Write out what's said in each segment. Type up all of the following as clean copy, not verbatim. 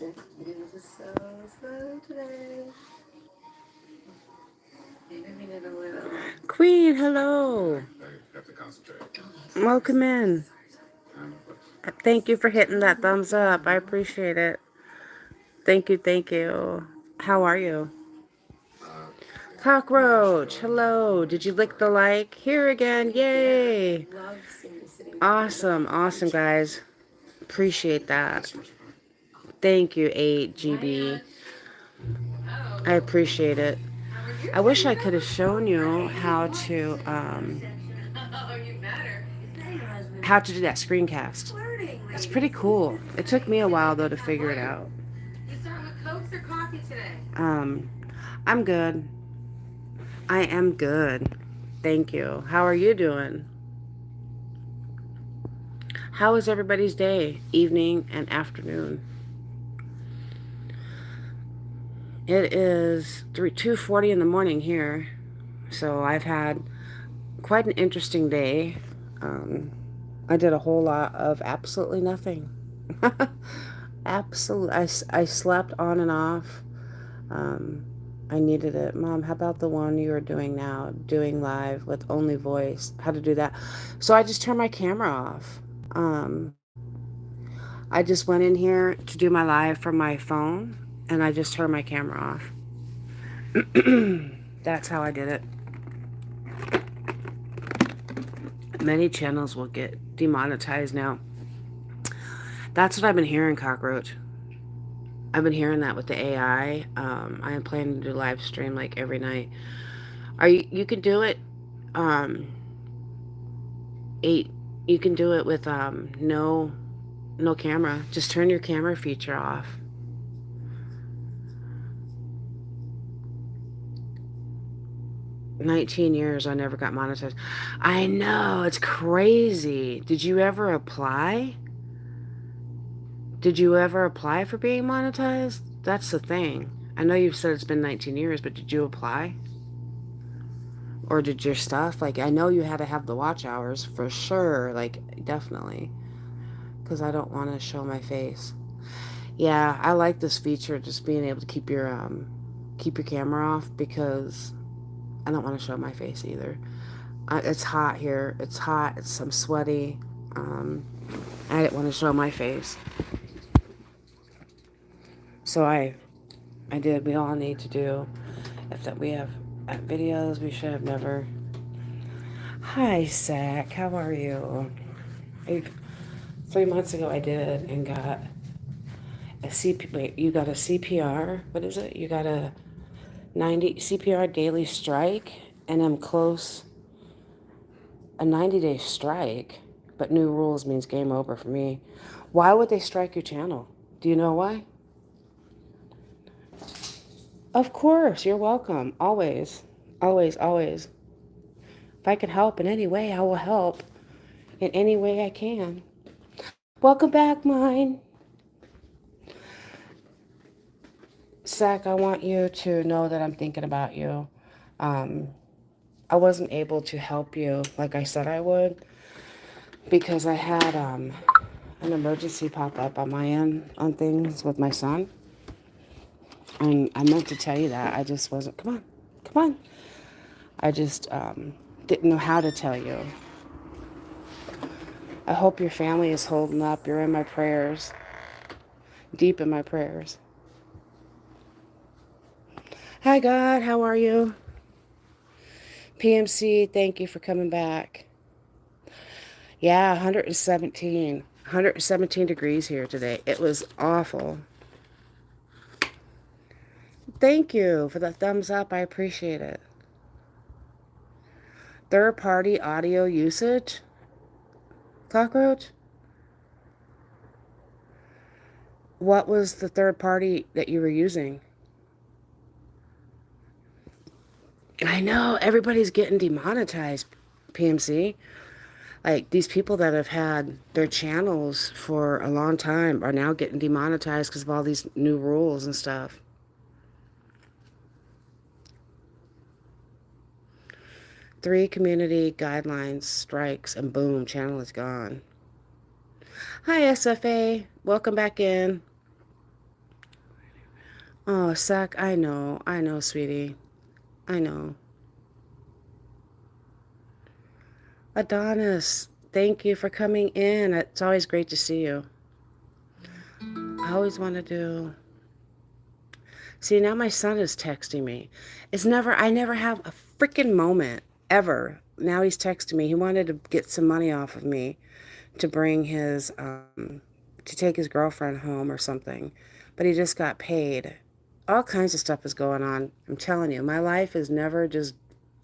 You're just so slow today. Maybe need a little. Queen, hello. Welcome in. Thank you for hitting that thumbs up. I appreciate it. Thank you, thank you. How are you? Cockroach, hello. Did you lick the like? Here again, yay. Awesome, awesome, guys. Appreciate that. Thank you, 8GB. I appreciate it. I wish I could have shown you how to do that screencast. It's pretty cool. It took me a while though to figure it out. You start with Cokes or coffee today? I'm good. I am good. Thank you. How are you doing? How is everybody's day, evening, and afternoon? It is 2:40 in the morning here, so I've had quite an interesting day. I did a whole lot of absolutely nothing. Absolutely, I slept on and off. Um, I needed it. Mom, how about the one you are doing now, doing live with only voice? How to do that? So I just turned my camera off. Um, I just went in here to do my live from my phone, and I just turned my camera off. That's how I did it. Many channels will get demonetized now. That's what I've been hearing, Cockroach. I've been hearing that with the AI. I am planning to do live stream like every night. You can do it. Um, eight. You can do it with no camera. Just turn your camera feature off. $19 I never got monetized. I know, it's crazy. Did you ever apply? Did you ever apply for being monetized? That's the thing. I know you've said it's been 19 years, but did you apply? Or did your stuff, like, I know you had to have the watch hours for sure, like, definitely. Because I don't want to show my face. Yeah, I like this feature, just being able to keep your camera off, because I don't want to show my face either. It's hot here. It's hot. I'm sweaty. I didn't want to show my face. So I did. We all need to do. If that we have videos, we should have never. Hi, Zach. How are you? 3 months ago, I did and got a CP. Wait, you got a CPR? What is it? You got a 90 CPR daily strike, and I'm close. A 90-day strike, but new rules means game over for me. Why would they strike your channel? Do you know why? Of course, you're welcome. Always. Always, always. If I can help in any way, I will help in any way I can. Welcome back, mine. Zach, I want you to know that I'm thinking about you. I wasn't able to help you like I said I would because I had an emergency pop up on my end on things with my son. And I meant to tell you that. I just wasn't. Come on. Come on. I just didn't know how to tell you. I hope your family is holding up. You're in my prayers. Deep in my prayers. Hi, God. How are you? PMC, thank you for coming back. Yeah, 117 degrees here today. It was awful. Thank you for the thumbs up. I appreciate it. Third-party audio usage? Cockroach? What was the third party that you were using? I know, everybody's getting demonetized, PMC. Like, these people that have had their channels for a long time are now getting demonetized because of all these new rules and stuff. Three community guidelines, strikes, and boom, channel is gone. Hi, SFA. Welcome back in. Oh, Sack, I know, sweetie. I know. Adonis, thank you for coming in. It's always great to see you. I always want to do. See, now my son is texting me. I never have a freaking moment ever. Now he's texting me. He wanted to get some money off of me to bring to take his girlfriend home or something. But he just got paid. All kinds of stuff is going on. I'm telling you, my life is never just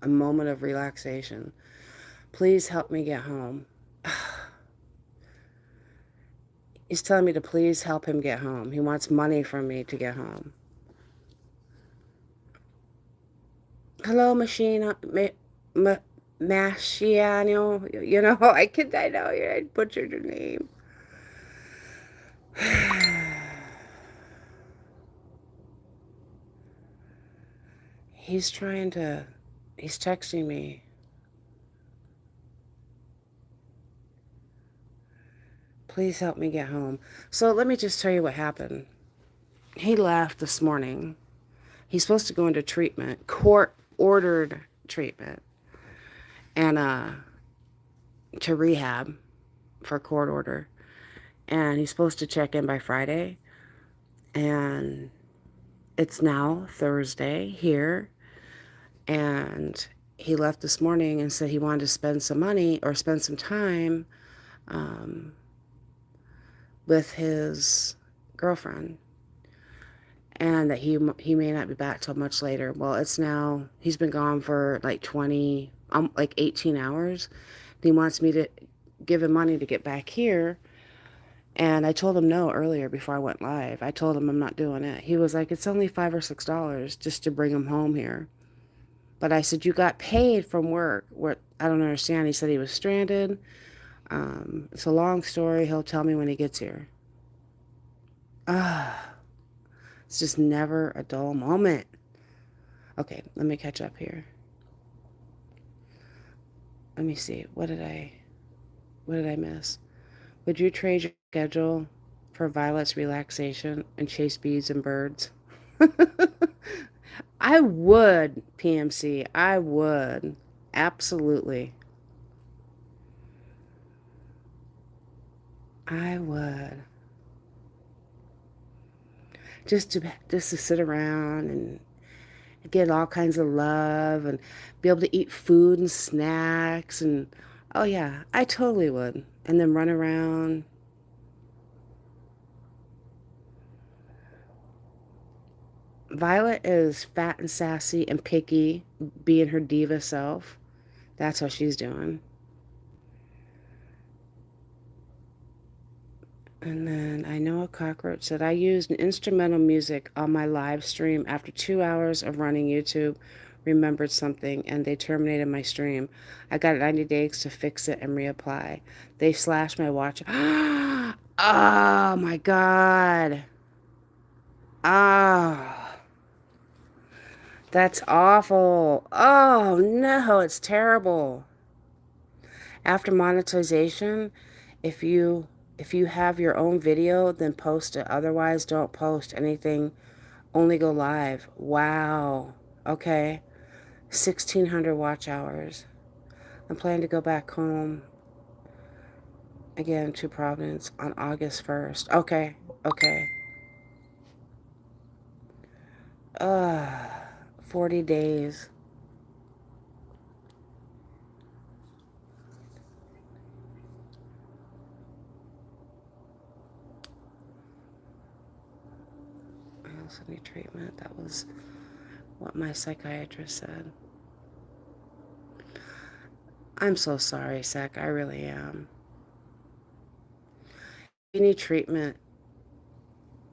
a moment of relaxation. Please help me get home. He's telling me to please help him get home. He wants money from me to get home. Hello, machine. Mashiano. You know, I know, I butchered your name. He's trying to, he's texting me. Please help me get home. So let me just tell you what happened. He left this morning. He's supposed to go into treatment, court ordered treatment, and to rehab for court order. And he's supposed to check in by Friday. And it's now Thursday here. And he left this morning and said he wanted to spend some money or spend some time um, with his girlfriend, and that he may not be back till much later. Well, it's now he's been gone for like 18 hours. He wants me to give him money to get back here, and I told him no earlier before I went live. I told him I'm not doing it. He was like, it's only $5 or $6 just to bring him home here. But I said, you got paid from work. What? I don't understand. He said he was stranded. It's a long story. He'll tell me when he gets here. Ah, it's just never a dull moment. Okay, let me catch up here. Let me see. What did I miss? Would you trade your schedule for Violet's relaxation and chase bees and birds? I would, PMC. I would. Absolutely. I would. Just to sit around and get all kinds of love and be able to eat food and snacks and oh yeah, I totally would. And then run around. Violet is fat and sassy and picky, being her diva self. That's what she's doing. And then I know a cockroach said I used an instrumental music on my live stream after 2 hours of running YouTube. Remembered something and they terminated my stream. I got 90 days to fix it and reapply. They slashed my watch. Oh my God. Oh, that's awful. Oh no, it's terrible. After monetization, if you if you have your own video, then post it. Otherwise, don't post anything. Only go live. Wow. Okay. 1,600 watch hours. I'm planning to go back home again to Providence on August 1st. Okay. Okay. 40 days. I also need treatment. That was what my psychiatrist said. I'm so sorry, Sec. I really am. If you need treatment,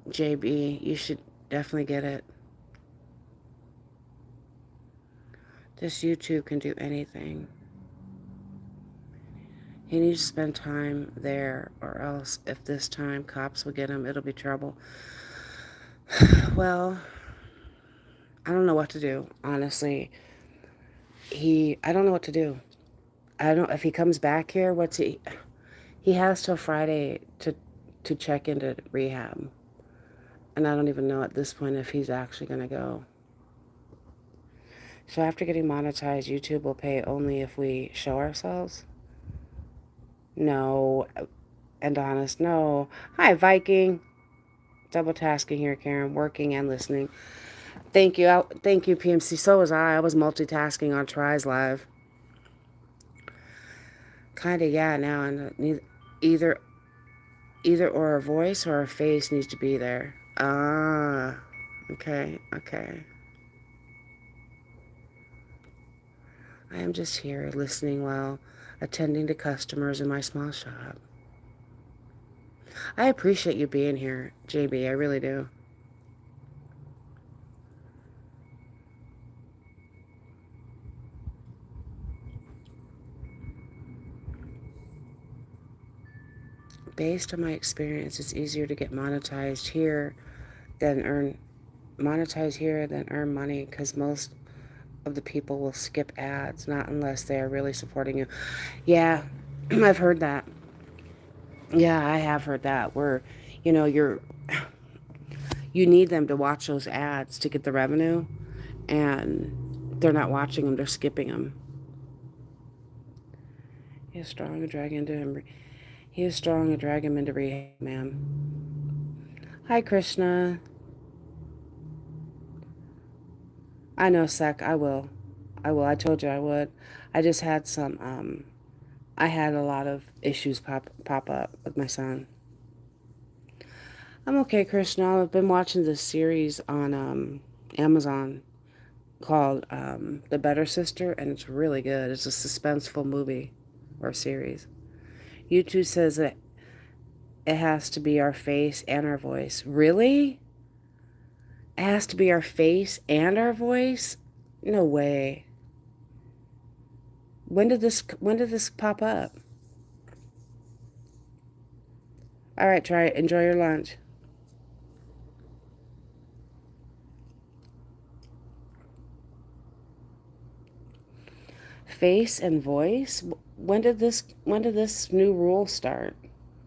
JB, you should definitely get it. This YouTube can do anything. He needs to spend time there, or else if this time cops will get him, it'll be trouble. Well, I don't know what to do, honestly. I don't know what to do. I don't, if he comes back here, he has till Friday to check into rehab. And I don't even know at this point if he's actually going to go. So after getting monetized, YouTube will pay only if we show ourselves? No. And honest, no. Hi, Viking. Double tasking here, Karen. Working and listening. Thank you. Thank you, PMC. So was I. I was multitasking on Tries Live. Kinda, yeah, now. And either or a voice or a face needs to be there. Ah. Okay, okay. I am just here listening while attending to customers in my small shop. I appreciate you being here, JB. I really do. Based on my experience, it's easier to get monetized here than earn money because most of the people will skip ads, not unless they are really supporting you. Yeah, I've heard that. Yeah, I have heard that. Where, you know, you need them to watch those ads to get the revenue, and they're not watching them; they're skipping them. He is strong and drag into him. He is strong and drag him into rehab, ma'am. Hi, Krishna. I know, Sec. I will. I will. I told you I would. I just had some. I had a lot of issues pop up with my son. I'm okay, Krishna. I've been watching this series on Amazon called The Better Sister, and it's really good. It's a suspenseful movie or series. YouTube says that it has to be our face and our voice. Really? It has to be our face and our voice? No way. When did this pop up? All right, try it. Enjoy your lunch. Face and voice? When did this new rule start?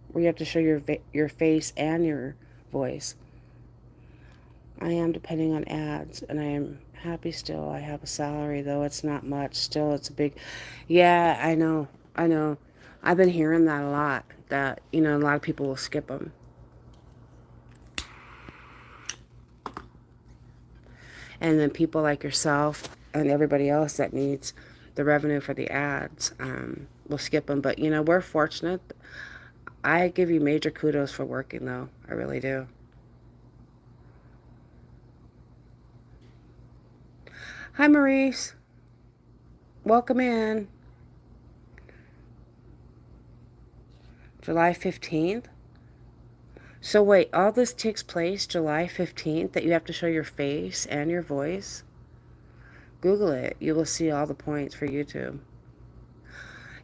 Where you have to show your face and your voice. I am depending on ads, and I am happy still. I have a salary, though it's not much. Still, it's a big. Yeah, I know. I know. I've been hearing that a lot. That, a lot of people will skip them. And then people like yourself and everybody else that needs the revenue for the ads will skip them. But, we're fortunate. I give you major kudos for working, though. I really do. Hi, Maurice. Welcome in. July 15th. So wait, all this takes place July 15th that you have to show your face and your voice? Google it. You will see all the points for YouTube.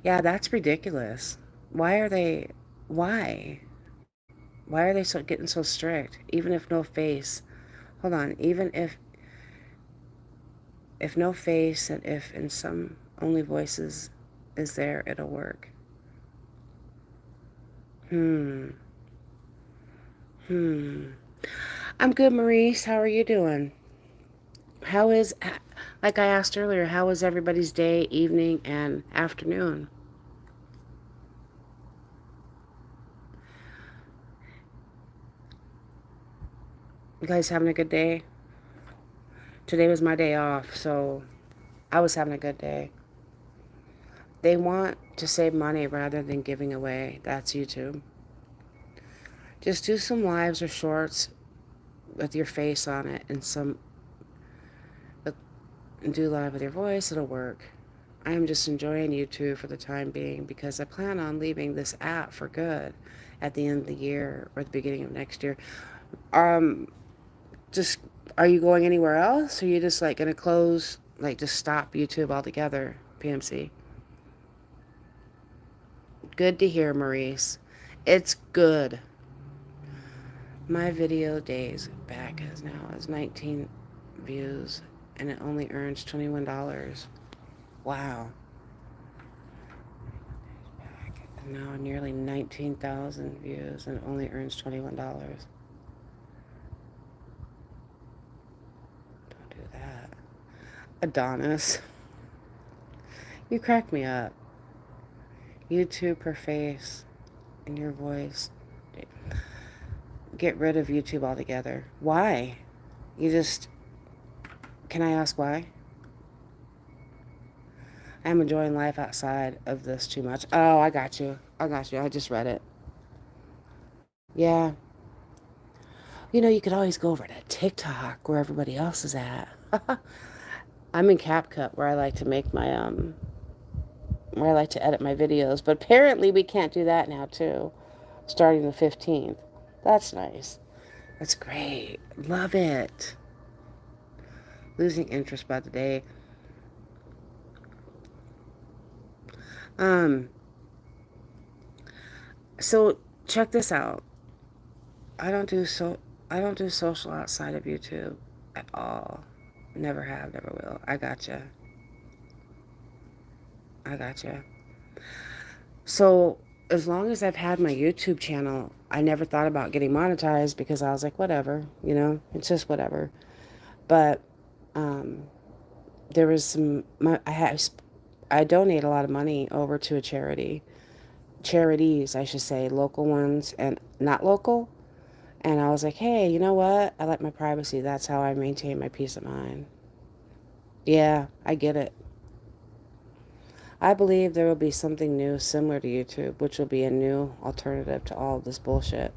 Yeah, that's ridiculous. Why are they why? Why are they getting so strict? Even if no face. Hold on. Even if no face and if in some only voices is there, it'll work. Hmm. Hmm. I'm good, Maurice. How are you doing? How is, like I asked earlier, how is everybody's day, evening, and afternoon? You guys having a good day? Today was my day off, so I was having a good day. They want to save money rather than giving away. That's YouTube. Just do some lives or shorts with your face on it and do live with your voice. It'll work. I am just enjoying YouTube for the time being because I plan on leaving this app for good at the end of the year or the beginning of next year. Um, just are you going anywhere else? Or are you just like gonna close, like just stop YouTube altogether, PMC? Good to hear, Maurice. It's good. My video days back has 19 views and it only earns $21. Wow. Now nearly 19,000 views and it only earns $21. Adonis, you crack me up. YouTube per face and your voice. Get rid of YouTube altogether. Why? You just. Can I ask why? I'm enjoying life outside of this too much. Oh, I got you. I got you. I just read it. Yeah. You could always go over to TikTok where everybody else is at. I'm in CapCut where I like to make my where I like to edit my videos, but apparently we can't do that now too, starting the 15th. That's nice. That's great. Love it. Losing interest by the day. Um so check this out. I don't do so I don't do social outside of YouTube at all. Never have, never will. I gotcha. I gotcha. So as long as I've had my YouTube channel, I never thought about getting monetized because I was like, whatever, it's just whatever. But um, there was I donate a lot of money over to a charities, I should say, local ones and not local. And I was like, hey, you know what? I like my privacy. That's how I maintain my peace of mind. Yeah, I get it. I believe there will be something new similar to YouTube, which will be a new alternative to all of this bullshit.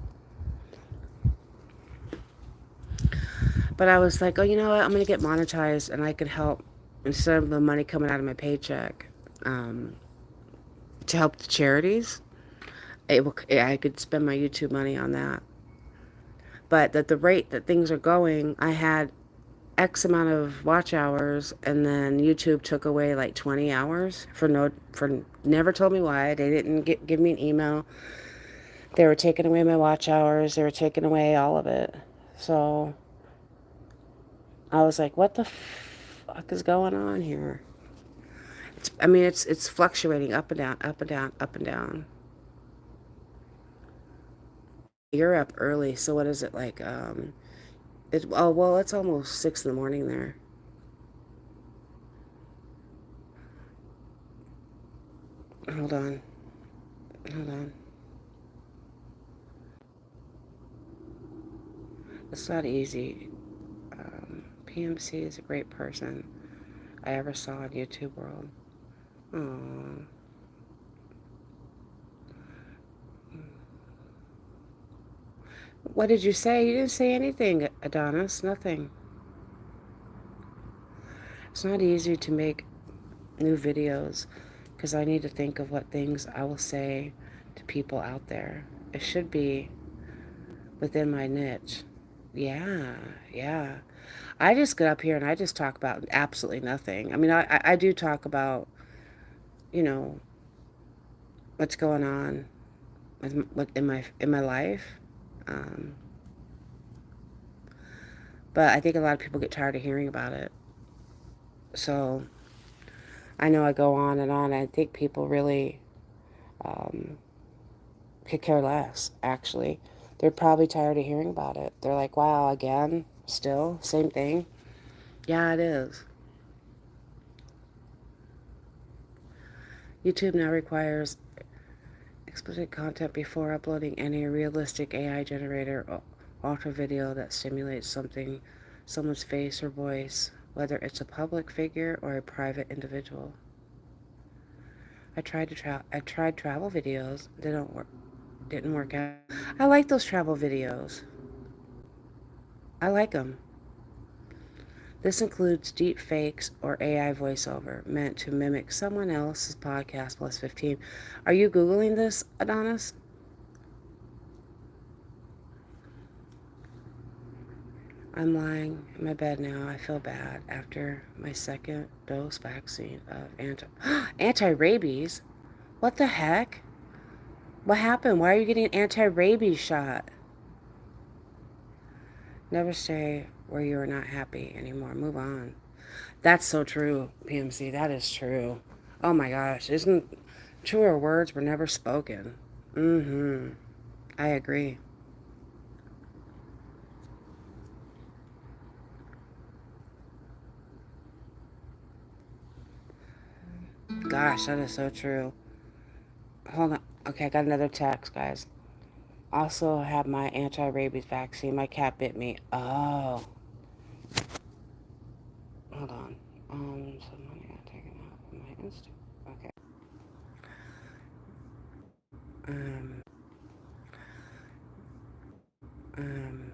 But I was like, oh, you know what? I'm going to get monetized and I could help, instead of the money coming out of my paycheck, um, to help the charities. I could spend my YouTube money on that. But at the rate that things are going, I had X amount of watch hours, and then YouTube took away like 20 hours for never told me why. They didn't give me an email. They were taking away my watch hours. They were taking away all of it. So I was like, what the fuck is going on here? It's fluctuating up and down, up and down, up and down. You're up early, so what is it like? It's almost 6 in the morning there. Hold on, hold on. It's not easy. PMC is a great person I ever saw in YouTube world. Aww. What did you say? You didn't say anything, Adonis. Nothing. It's not easy to make new videos because I need to think of what things I will say to people out there. It should be within my niche. Yeah, yeah. I just get up here and I just talk about absolutely nothing. I do talk about, you know, what's going on in my life. Um, but I think a lot of people get tired of hearing about it. So I know I go on and on. I think people really um, could care less, actually. They're probably tired of hearing about it. They're like, wow, again, still, same thing. Yeah, it is. YouTube now requires explicit content before uploading any realistic AI generator or alter video that simulates someone's face or voice, whether it's a public figure or a private individual. I tried travel videos. They don't work. Didn't work out. I like those travel videos. I like them. This includes deep fakes or AI voiceover meant to mimic someone else's podcast plus 15. Are you Googling this, Adonis? I'm lying in my bed now. I feel bad after my second dose vaccine of anti-rabies. What the heck? What happened? Why are you getting an anti-rabies shot? Never stay where you are not happy anymore. Move on. That's so true, PMC. That is true. Oh my gosh. Isn't truer words were never spoken? Mm-hmm. I agree. Gosh, that is so true. Hold on. Okay, I got another text, guys. Also have my anti-rabies vaccine. My cat bit me. Oh, hold on. Some money got taken out from my Insta. Okay. Um, um,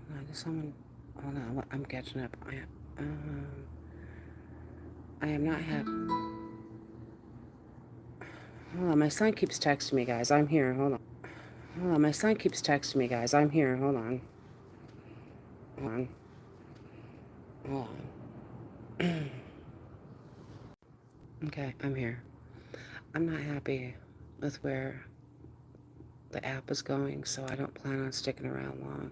hold on. Does someone? Hold on. I'm catching up. I am not happy. Hold on. My son keeps texting me, guys. I'm here. Hold on. Hold on. My son keeps texting me, guys. I'm here. Hold on. Hold on. Hold on. Okay, I'm here. I'm not happy with where the app is going, so I don't plan on sticking around long.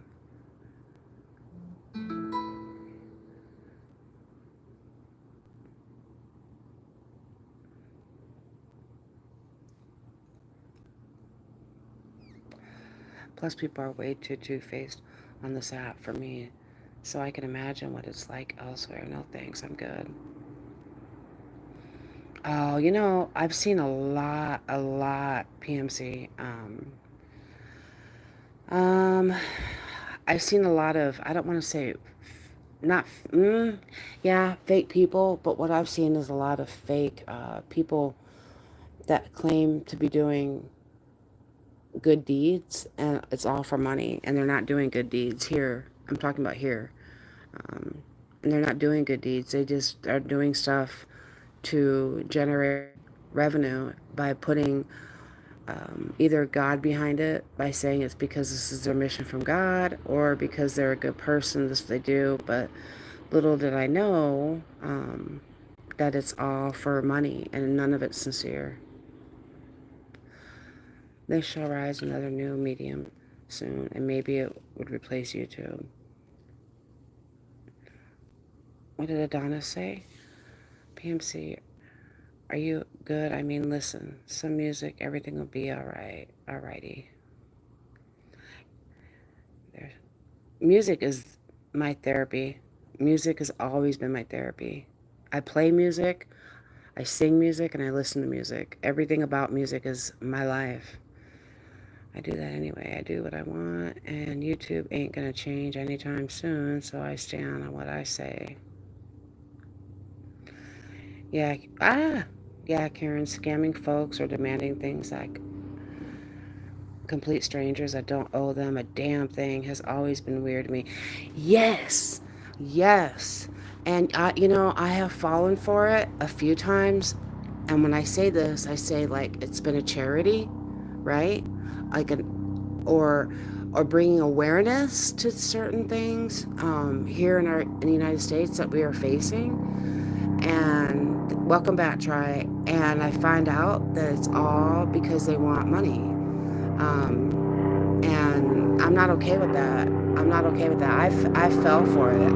Plus, people are way too two-faced on this app for me, so I can imagine what it's like elsewhere. No thanks, I'm good. Oh, I've seen a lot, PMC. Um, I've seen a lot of, I don't want to say, not, yeah, fake people, but what I've seen is a lot of fake people that claim to be doing good deeds, and it's all for money, and they're not doing good deeds here. I'm talking about here. Um, and they're not doing good deeds. They just are doing stuff to generate revenue by putting either God behind it, by saying it's because this is their mission from God, or because they're a good person, this they do. But little did I know that it's all for money and none of it's sincere. They shall rise another new medium soon, and maybe it would replace YouTube. What did Adonis say? PMC, are you good? I mean, listen, some music, everything will be all right. Alrighty. There's, music is my therapy. Music has always been my therapy. I play music, I sing music, and I listen to music. Everything about music is my life. I do that anyway. I do what I want, and YouTube ain't gonna change anytime soon, so I stand on what I say. Yeah, yeah, Karen, scamming folks or demanding things like complete strangers that don't owe them a damn thing has always been weird to me. Yes, yes. And I have fallen for it a few times. And when I say this, I say like it's been a charity, right? Like or or bringing awareness to certain things here in the United States that we are facing. And welcome back, Try. And I find out that it's all because they want money. And I'm not okay with that. I'm not okay with that. I fell for it.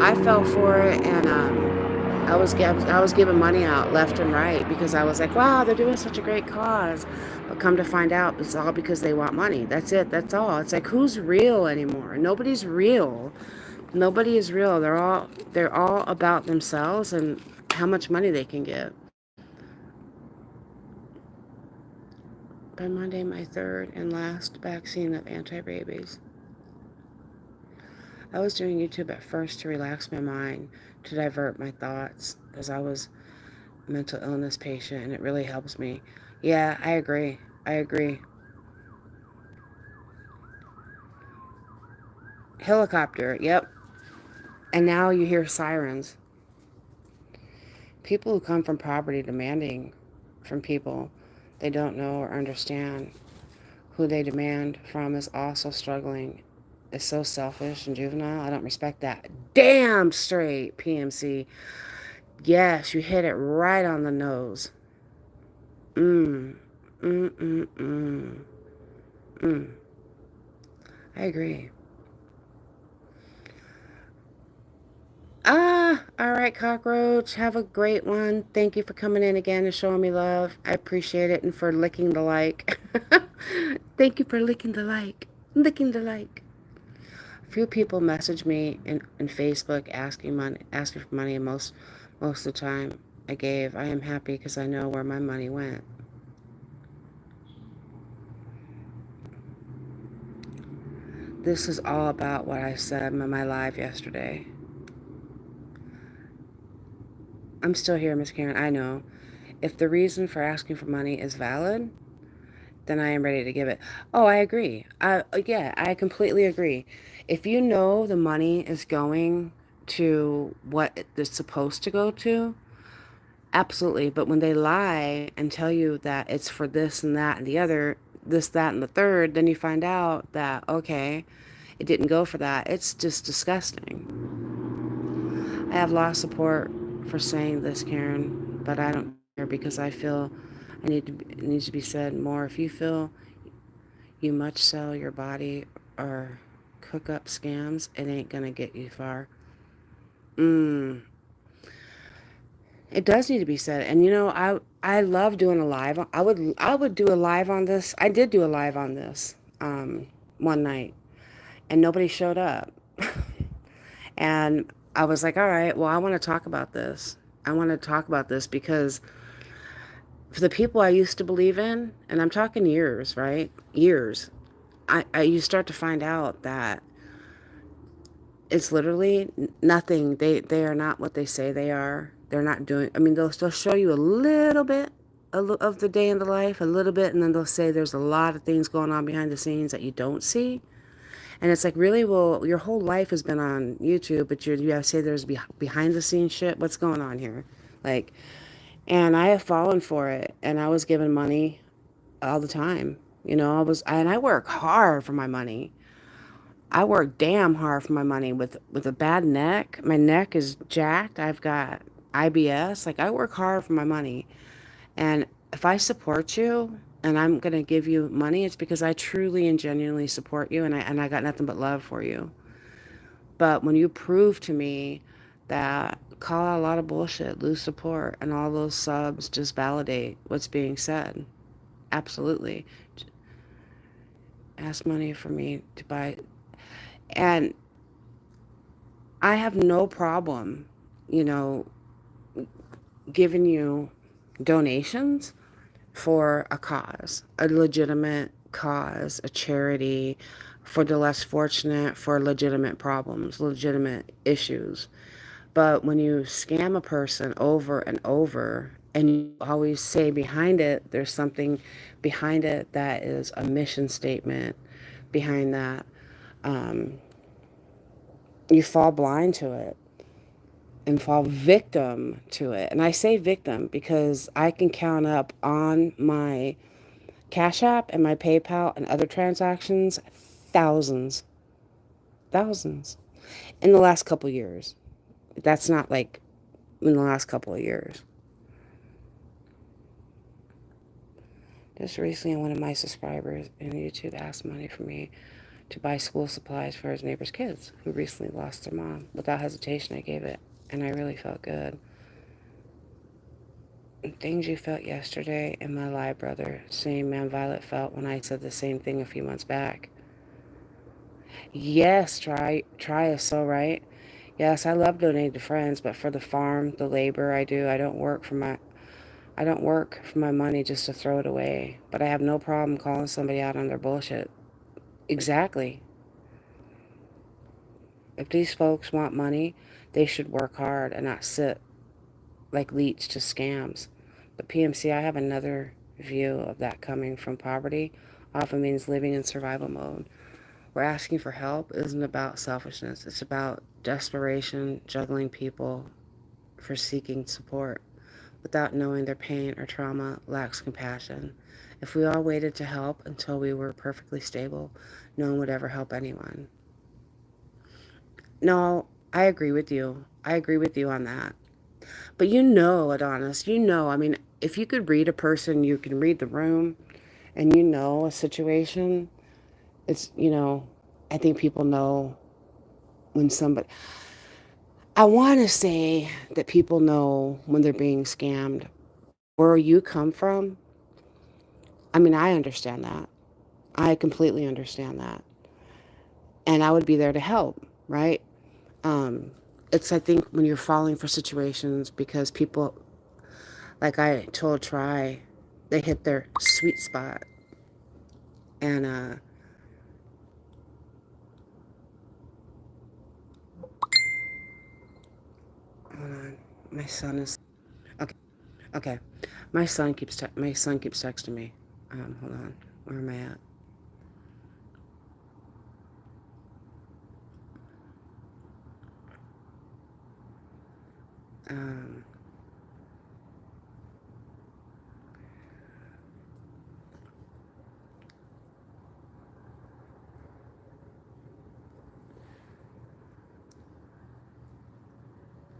I fell for it, and I was giving money out left and right because I was like, wow, they're doing such a great cause. But come to find out, it's all because they want money. That's it. That's all. It's like, who's real anymore? Nobody's real. Nobody is real. They're all about themselves and how much money they can get. By Monday, my third and last vaccine of anti-rabies. I was doing YouTube at first to relax my mind, to divert my thoughts, because I was a mental illness patient, and it really helps me. Yeah, I agree. I agree. Helicopter, yep. And now you hear sirens. People who come from poverty demanding from people they don't know or understand who they demand from is also struggling. Is so selfish and juvenile. I don't respect that. Damn straight, PMC. Yes, you hit it right on the nose. Mm. Mm, mm, mm. Mm. I agree. All right, Cockroach. Have a great one. Thank you for coming in again and showing me love. I appreciate it, and for licking the like. Thank you for licking the like. Licking the like. A few people message me in Facebook asking for money, and Most of the time I gave. I am happy because I know where my money went. This is all about what I said in my live yesterday. I'm still here, Miss Karen. I know. If the reason for asking for money is valid, then I am ready to give it. Oh, I agree. Yeah, I completely agree. If you know the money is going to what it's supposed to go to, absolutely. But when they lie and tell you that it's for this and that and the other, this, that, and the third, then you find out that, okay, it didn't go for that. It's just disgusting. I have lost support for saying this, Karen, but I don't care because I feel it needs to be said more. If you feel you much sell your body or cook up scams, it ain't gonna get you far. Mm. It does need to be said. And I love doing a live. I would do a live on this. I did do a live on this one night and nobody showed up. And I was like, all right, well, I want to talk about this. I want to talk about this because for the people I used to believe in, and I'm talking years, right? Years. You start to find out that it's literally nothing. They are not what they say they are. They're not doing. I mean, they'll show you a little bit of the day in the life, a little bit, and then they'll say there's a lot of things going on behind the scenes that you don't see. And it's like, really, well, your whole life has been on YouTube, but you have to say there's behind the scenes shit. What's going on here? Like, and I have fallen for it, and I was given money all the time. And I work hard for my money. I work damn hard for my money with a bad neck. My neck is jacked. I've got IBS. Like I work hard for my money. And if I support you and I'm going to give you money, it's because I truly and genuinely support you and I got nothing but love for you. But when you prove to me that call out a lot of bullshit, lose support, and all those subs just validate what's being said. Absolutely. Ask money for me to buy. And I have no problem, you know, giving you donations for a cause, a legitimate cause, a charity, for the less fortunate, for legitimate problems, legitimate issues. But when you scam a person over and over, and you always say behind it, there's something behind it that is a mission statement behind that, um, you fall blind to it and fall victim to it. And I say victim because I can count up on my Cash App and my PayPal and other transactions thousands, thousands in the last couple of years. That's not like in the last couple of years. Just recently, one of my subscribers in YouTube asked money from me to buy school supplies for his neighbor's kids who recently lost their mom. Without hesitation, I gave it, and I really felt good. Things you felt yesterday in my live, brother. Same man Violet felt when I said the same thing a few months back. Yes, try is so right. Yes, I love donating to friends, but for the farm, the labor I do, I don't work for my money just to throw it away. But I have no problem calling somebody out on their bullshit. Exactly. If these folks want money, they should work hard and not sit like leech to scams. But PMC, I have another view of that. Coming from poverty often means living in survival mode. Where asking for help isn't about selfishness, it's about desperation, juggling people for seeking support without knowing their pain or trauma lacks compassion. If we all waited to help until we were perfectly stable, no one would ever help anyone. No, I agree with you. I agree with you on that. But Adonis, I mean, if you could read a person, you can read the room and a situation. It's, I think people know when somebody, I want to say that people know when they're being scammed. Where you come from, I mean, I understand that. I completely understand that. And I would be there to help, right? Um, It's, I think, when you're falling for situations because people, like I told Try, they hit their sweet spot. And, hold on. My son is, okay, okay. My son keeps texting me. Hold on. Where am I at? Um,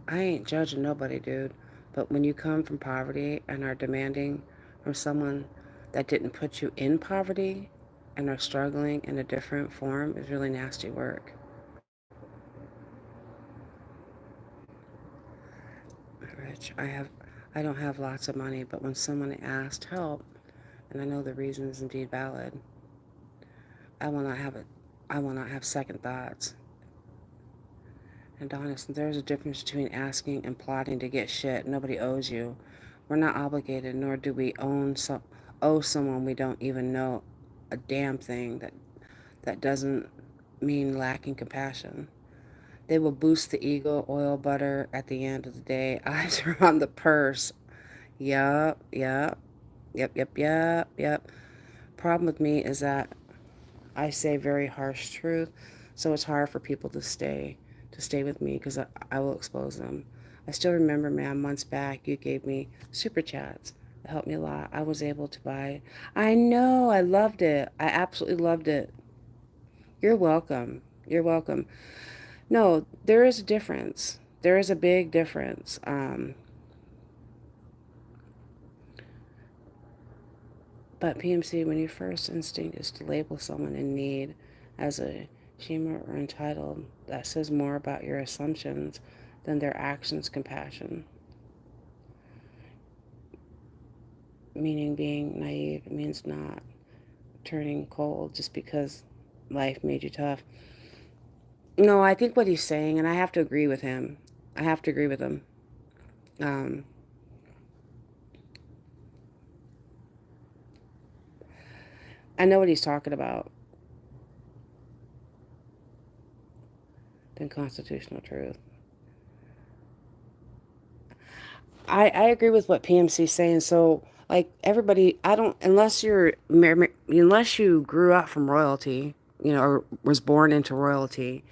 I ain't judging nobody, dude. But when you come from poverty and are demanding from someone that didn't put you in poverty and are struggling in a different form is really nasty work. Rich, I don't have lots of money, but when someone asked help, and I know the reason is indeed valid, I will not have it. I will not have second thoughts. And honest, there's a difference between asking and plotting to get shit. Nobody owes you. We're not obligated, nor do we owe someone we don't even know a damn thing. That doesn't mean lacking compassion. They will boost the ego, oil butter at the end of the day. Eyes are on the purse. Yup, yup, yep, yep, yep, yep. Problem with me is that I say very harsh truth, so it's hard for people to stay with me because I will expose them. I still remember, man, months back you gave me super chats. It helped me a lot. I was able to buy. I know, I loved it. I absolutely loved it. You're welcome. You're welcome. No, there is a difference. There is a big difference. But PMC, when your first instinct is to label someone in need as a shamer or entitled, that says more about your assumptions than their actions. Compassion, meaning being naive, it means not turning cold just because life made you tough. No, I think what he's saying, and I have to agree with him. I have to agree with him. Um, I know what he's talking about. Than constitutional truth. I agree with what PMC's saying. So, like everybody, I don't unless you grew up from royalty, or was born into royalty.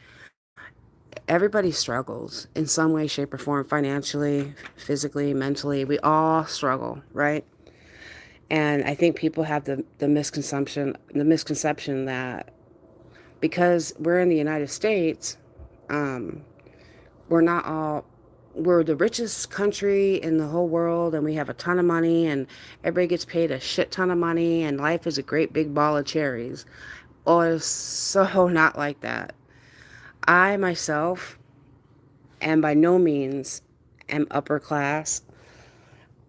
Everybody struggles in some way, shape, or form, financially, physically, mentally. We all struggle, right? And I think people have the misconception that because we're in the United States, um, we're not all we're the richest country in the whole world and we have a ton of money and everybody gets paid a shit ton of money and life is a great big ball of cherries. Oh, it's so not like that. I myself am by no means am upper class.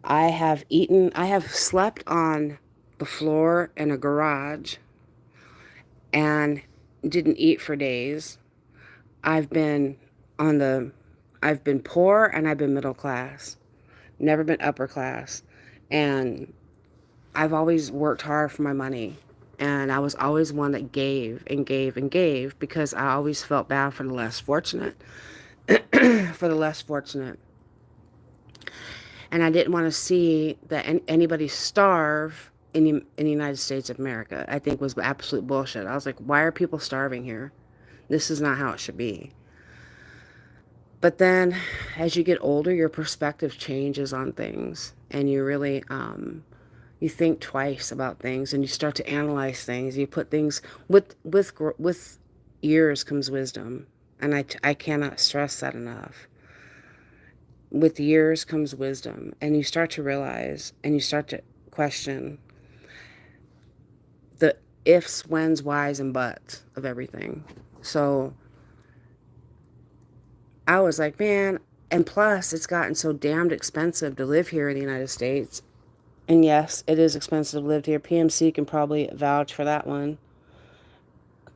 I have slept on the floor in a garage and didn't eat for days. I've been on the I've been poor and I've been middle class. Never been upper class. And I've always worked hard for my money. And I was always one that gave and gave and gave because I always felt bad for the less fortunate. For the less fortunate. And I didn't want to see that anybody starve in the United States of America. I think was absolute bullshit. I was like, why are people starving here? This is not how it should be. But then as you get older, your perspective changes on things and you really you think twice about things and you start to analyze things. You put things with years comes wisdom, and I cannot stress that enough. With years comes wisdom, and you start to realize and you start to question the ifs, whens, whys, and buts of everything. So I was like, man, and plus it's gotten so damned expensive to live here in the United States. And yes, it is expensive to live here. PMC can probably vouch for that one.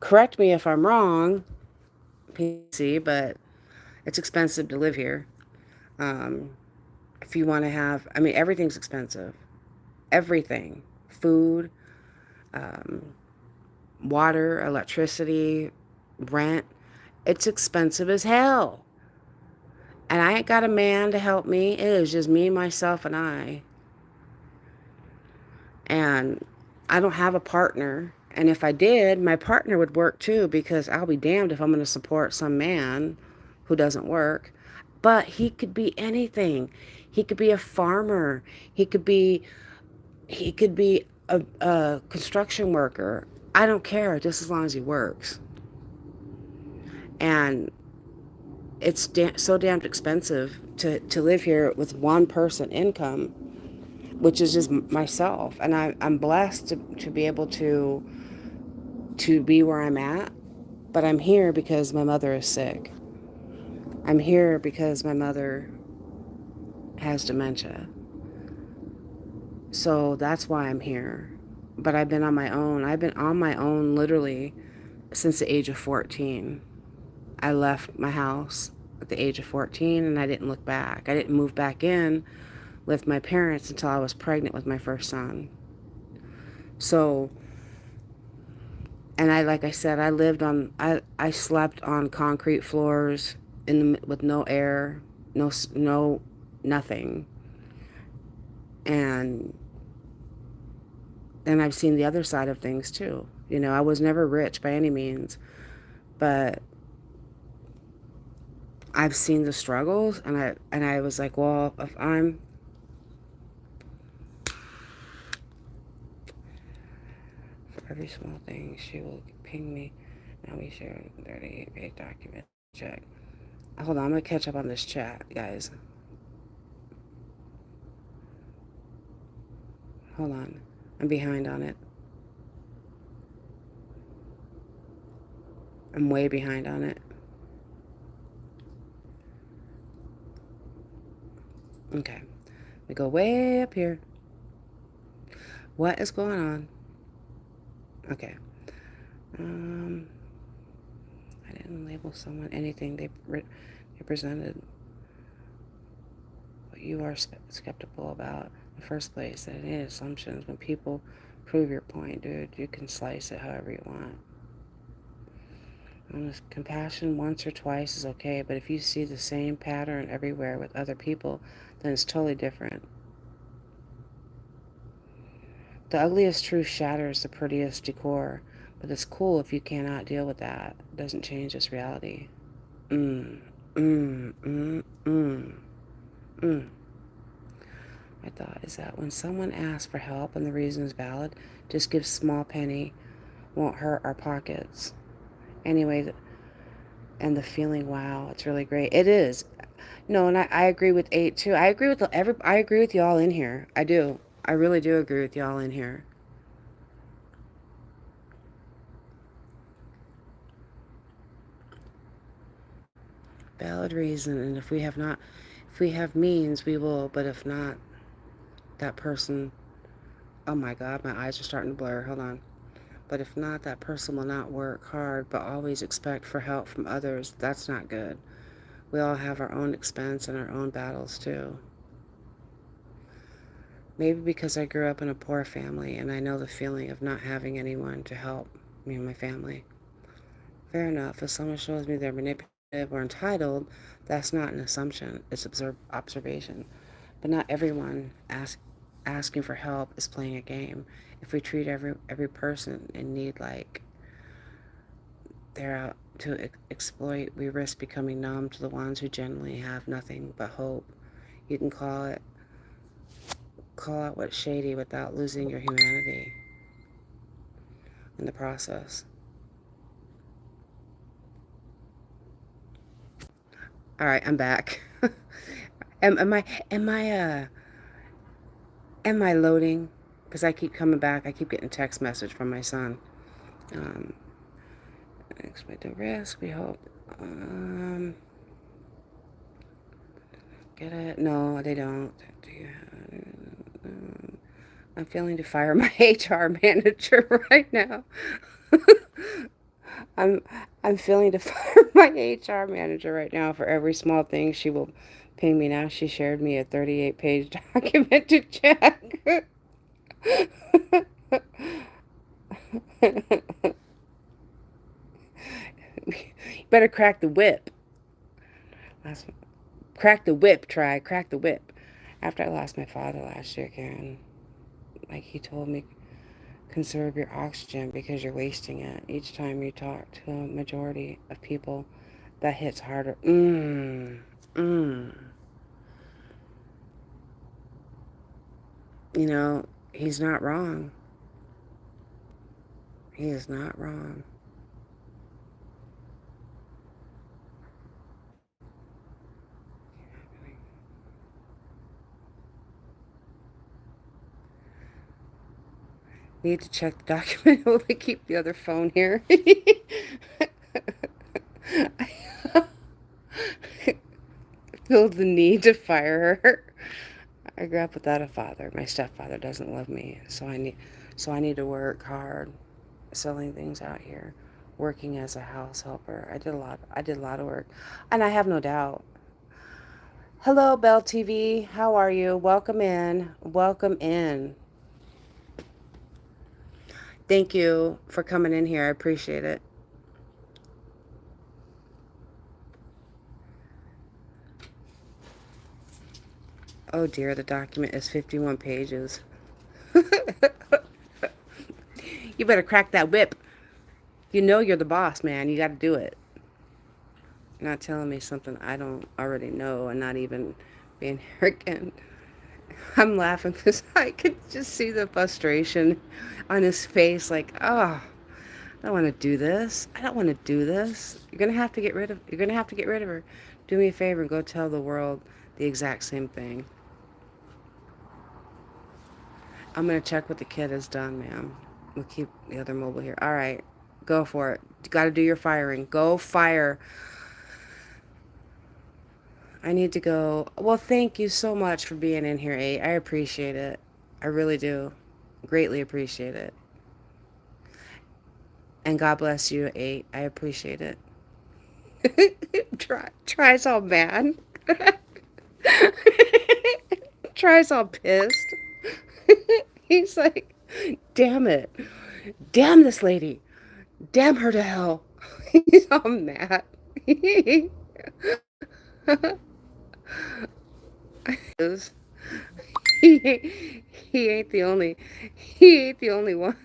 Correct me if I'm wrong, PMC, but It's expensive to live here. Um, if you want to have, I mean, everything's expensive. Everything. Food, um, water, electricity, rent. It's expensive as hell. And I ain't got a man to help me. It is just me, myself, and I. And I don't have a partner. And if I did, my partner would work too, because I'll be damned if I'm going to support some man who doesn't work. But he could be anything. He could be a farmer. He could be a construction worker. I don't care, just as long as he works. And it's so damned expensive to live here with one person income, which is just myself. And I'm blessed to be able to be where I'm at. But I'm here because my mother is sick. I'm here because my mother has dementia. So that's why I'm here. But I've been on my own. I've been on my own literally since the age of 14. I left my house at the age of 14 and I didn't look back. I didn't move back in with my parents until I was pregnant with my first son. So, and like I said, I slept on concrete floors with no air, no, nothing. And then I've seen the other side of things too. You know, I was never rich by any means, but I've seen the struggles, and I was like, well, if I'm for every small thing, she will ping me. Now we share 38-page document. Check. Hold on, I'm gonna catch up on this chat, guys. Hold on, I'm behind on it. I'm way behind on it. Okay, we go way up here. What is going on? Okay. Um, I didn't label someone anything they presented what you are skeptical about in the first place. That any assumptions when people prove your point, dude. You can slice it however you want. Honest compassion once or twice is okay, but if you see the same pattern everywhere with other people, then it's totally different. The ugliest truth shatters the prettiest decor, but it's cool if you cannot deal with that. It doesn't change this reality. Mm, mm, mm, mm, mm. My thought is that when someone asks for help and the reason is valid, just give small penny, won't hurt our pockets. Anyway, and the feeling, wow, it's really great. It is. No, and I agree with 8 too. I agree with y'all in here. I do. I really do agree with y'all in here. Valid reason, and if we have means, we will, but if not, that person, oh my God, my eyes are starting to blur. Hold on. But if not, that person will not work hard, but always expect for help from others. That's not good. We all have our own expense and our own battles too. Maybe because I grew up in a poor family and I know the feeling of not having anyone to help me and my family. Fair enough. If someone shows me they're manipulative or entitled, that's not an assumption. It's observation. But not everyone asking for help is playing a game. If we treat every person in need like they're out to exploit, we risk becoming numb to the ones who genuinely have nothing but hope. You can call out what's shady without losing your humanity in the process. All right, I'm back. am, am I am I am I loading? Because I keep coming back. I keep getting a text message from my son. Um, expect the risk. We hope. Get it? No, they don't. Do you I'm failing to fire my HR manager right now. I'm I'm feeling to fire my HR manager right now for every small thing she will pay me. Now she shared me a 38-page document to check. Better crack the whip. Last, crack the whip, try. Crack the whip. After I lost my father last year, Karen, like he told me, conserve your oxygen because you're wasting it. Each time you talk to a majority of people, that hits harder. Mm. You know, he's not wrong. He is not wrong. Need to check the document. Will they keep the other phone here? Feel the need to fire her. I grew up without a father. My stepfather doesn't love me, so I need to work hard, selling things out here, working as a house helper. I did a lot of work, and I have no doubt. Hello, Bell TV. How are you? Welcome in. Welcome in. Thank you for coming in here. I appreciate it. Oh dear, the document is 51 pages. You better crack that whip. You know you're the boss, man. You got to do it. You're not telling me something I don't already know and not even being arrogant. I'm laughing because I could just see the frustration on his face like, oh, I don't want to do this. I don't want to do this. You're going to have to get rid of her. Do me a favor and go tell the world the exact same thing. I'm going to check what the kid has done, ma'am. We'll keep the other mobile here. All right. Go for it. You got to do your firing. Go fire. I need to go. Well, thank you so much for being in here, A. I appreciate it. I really do. Greatly appreciate it. And God bless you, A. I appreciate it. Try's all mad. Try's all pissed. He's like, damn it. Damn this lady. Damn her to hell. He's all mad. he ain't the only one.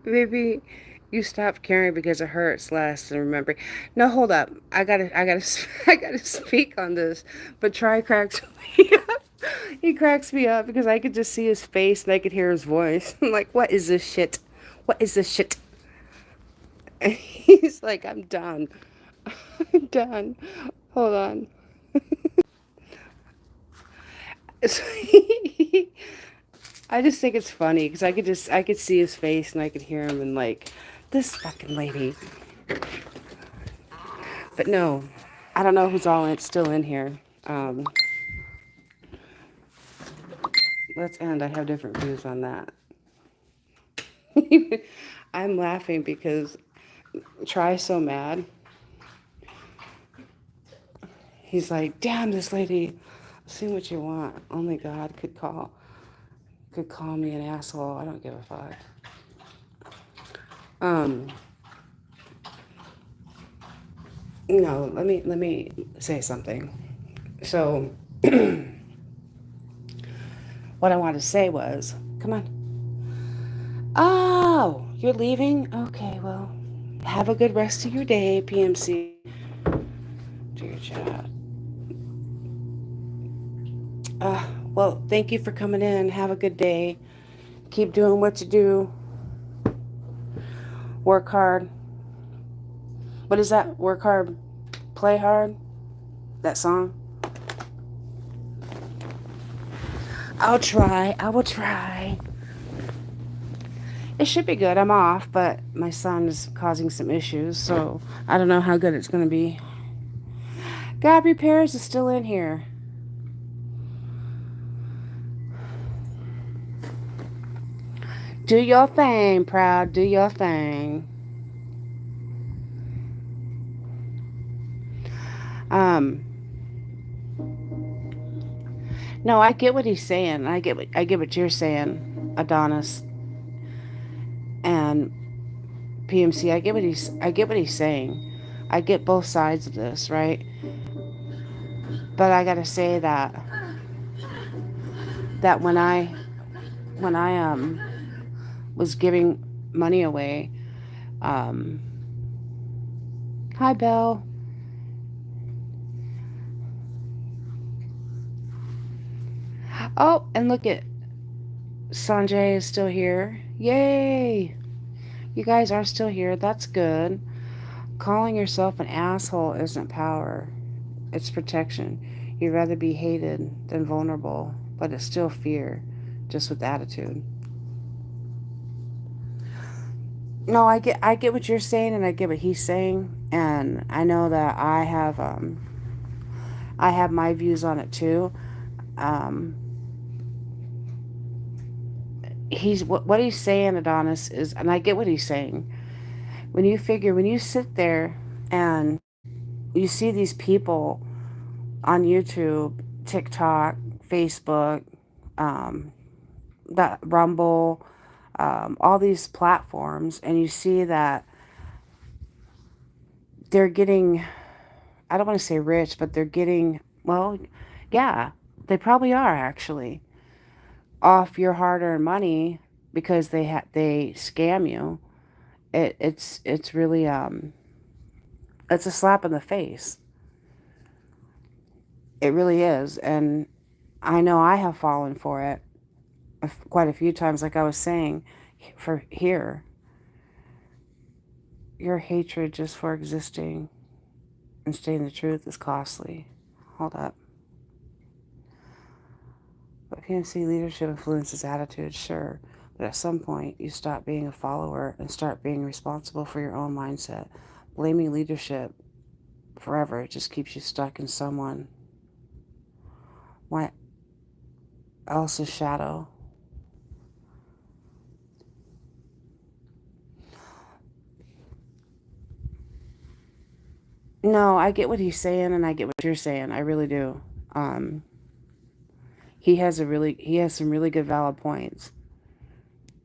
Maybe you stopped caring because it hurts less than remembering. No, hold up. I gotta speak on this. But Try cracks me up. He cracks me up because I could just see his face and I could hear his voice. I'm like, what is this shit? What is this shit? And he's like, I'm done. I'm done. Hold on. I just think it's funny because I could see his face and I could hear him and like this fucking lady. But no, I don't know who's still in here. Um, let's end. I have different views on that. I'm laughing because Try's so mad. He's like, damn this lady. See what you want. Only God could call me an asshole. I don't give a fuck. Um, no, let me say something. So what I wanted to say was, come on. Oh, you're leaving? Okay, well, have a good rest of your day, PMC. Do your chat. Well, thank you for coming in. Have a good day. Keep doing what you do. Work hard. What is that? Work hard, play hard? That song? I'll try. I will try. It should be good. I'm off, but my son is causing some issues, so I don't know how good it's going to be. God Repairs is still in here. Do your thing, proud. Do your thing. Um, no, I get what he's saying. I get what you're saying, Adonis and PMC. I get what he's saying. I get both sides of this, right? But I gotta say that when I was giving money away, um, hi Belle. Oh, and look at Sanjay is still here. Yay! You guys are still here. That's good. Calling yourself an asshole isn't power, it's protection. You'd rather be hated than vulnerable, but it's still fear, just with attitude. No, I get what you're saying and I get what he's saying, and I know that I have my views on it too. Um he's what he's saying, Adonis, is, and I get what he's saying. When you sit there and you see these people on YouTube, TikTok, Facebook, um, that Rumble, all these platforms, and you see that they're getting, I don't want to say rich, but they're getting, well, yeah, they probably are actually off your hard-earned money because they scam you. It's really it's a slap in the face. It really is, and I know I have fallen for it quite a few times. Like I was saying, for here, your hatred just for existing and stating the truth is costly. Hold up. But PNC leadership influences attitude, sure. But at some point, you stop being a follower and start being responsible for your own mindset. Blaming leadership forever just keeps you stuck in someone else's shadow. No, I get what he's saying and I get what you're saying. I really do. Um, he has some really good valid points.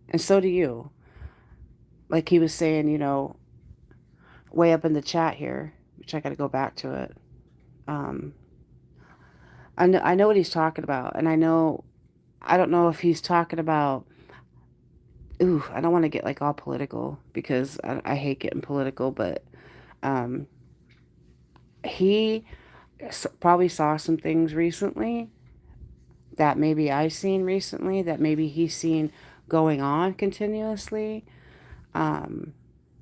And so do you. Like he was saying, way up in the chat here, which I got to go back to it. Um, I know what he's talking about, and I don't know if he's talking about. Ooh, I don't want to get like all political because I hate getting political, but um, he probably saw some things recently that maybe I seen recently that maybe he's seen going on continuously, um,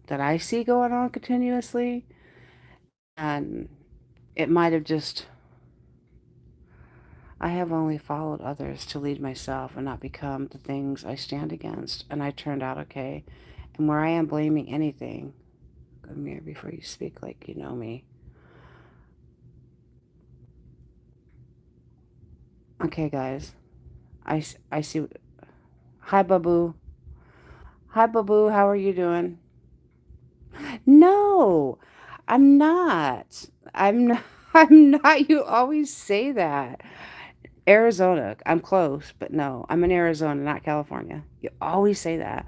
that I see going on continuously, and it might have just I have only followed others to lead myself and not become the things I stand against, and I turned out okay. And where I am blaming anything, go mirror before you speak like you know me. Okay, guys, I see. Hi, Babu. Hi, Babu. How are you doing? No, I'm not. I'm not. I'm not. You always say that. Arizona. I'm close, but no, I'm in Arizona, not California. You always say that.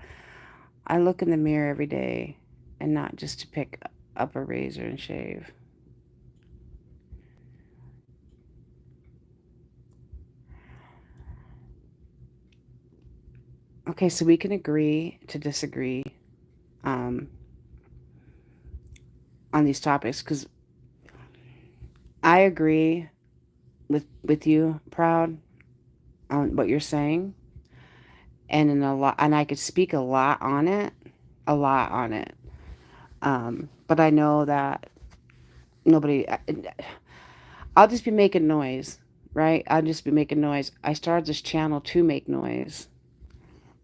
I look in the mirror every day and not just to pick up a razor and shave. Okay, so we can agree to disagree um, on these topics because I agree with you, Proud, on what you're saying, and in a lot, and I could speak a lot on it. But I know that nobody. I'll just be making noise, right? I'll just be making noise. I started this channel to make noise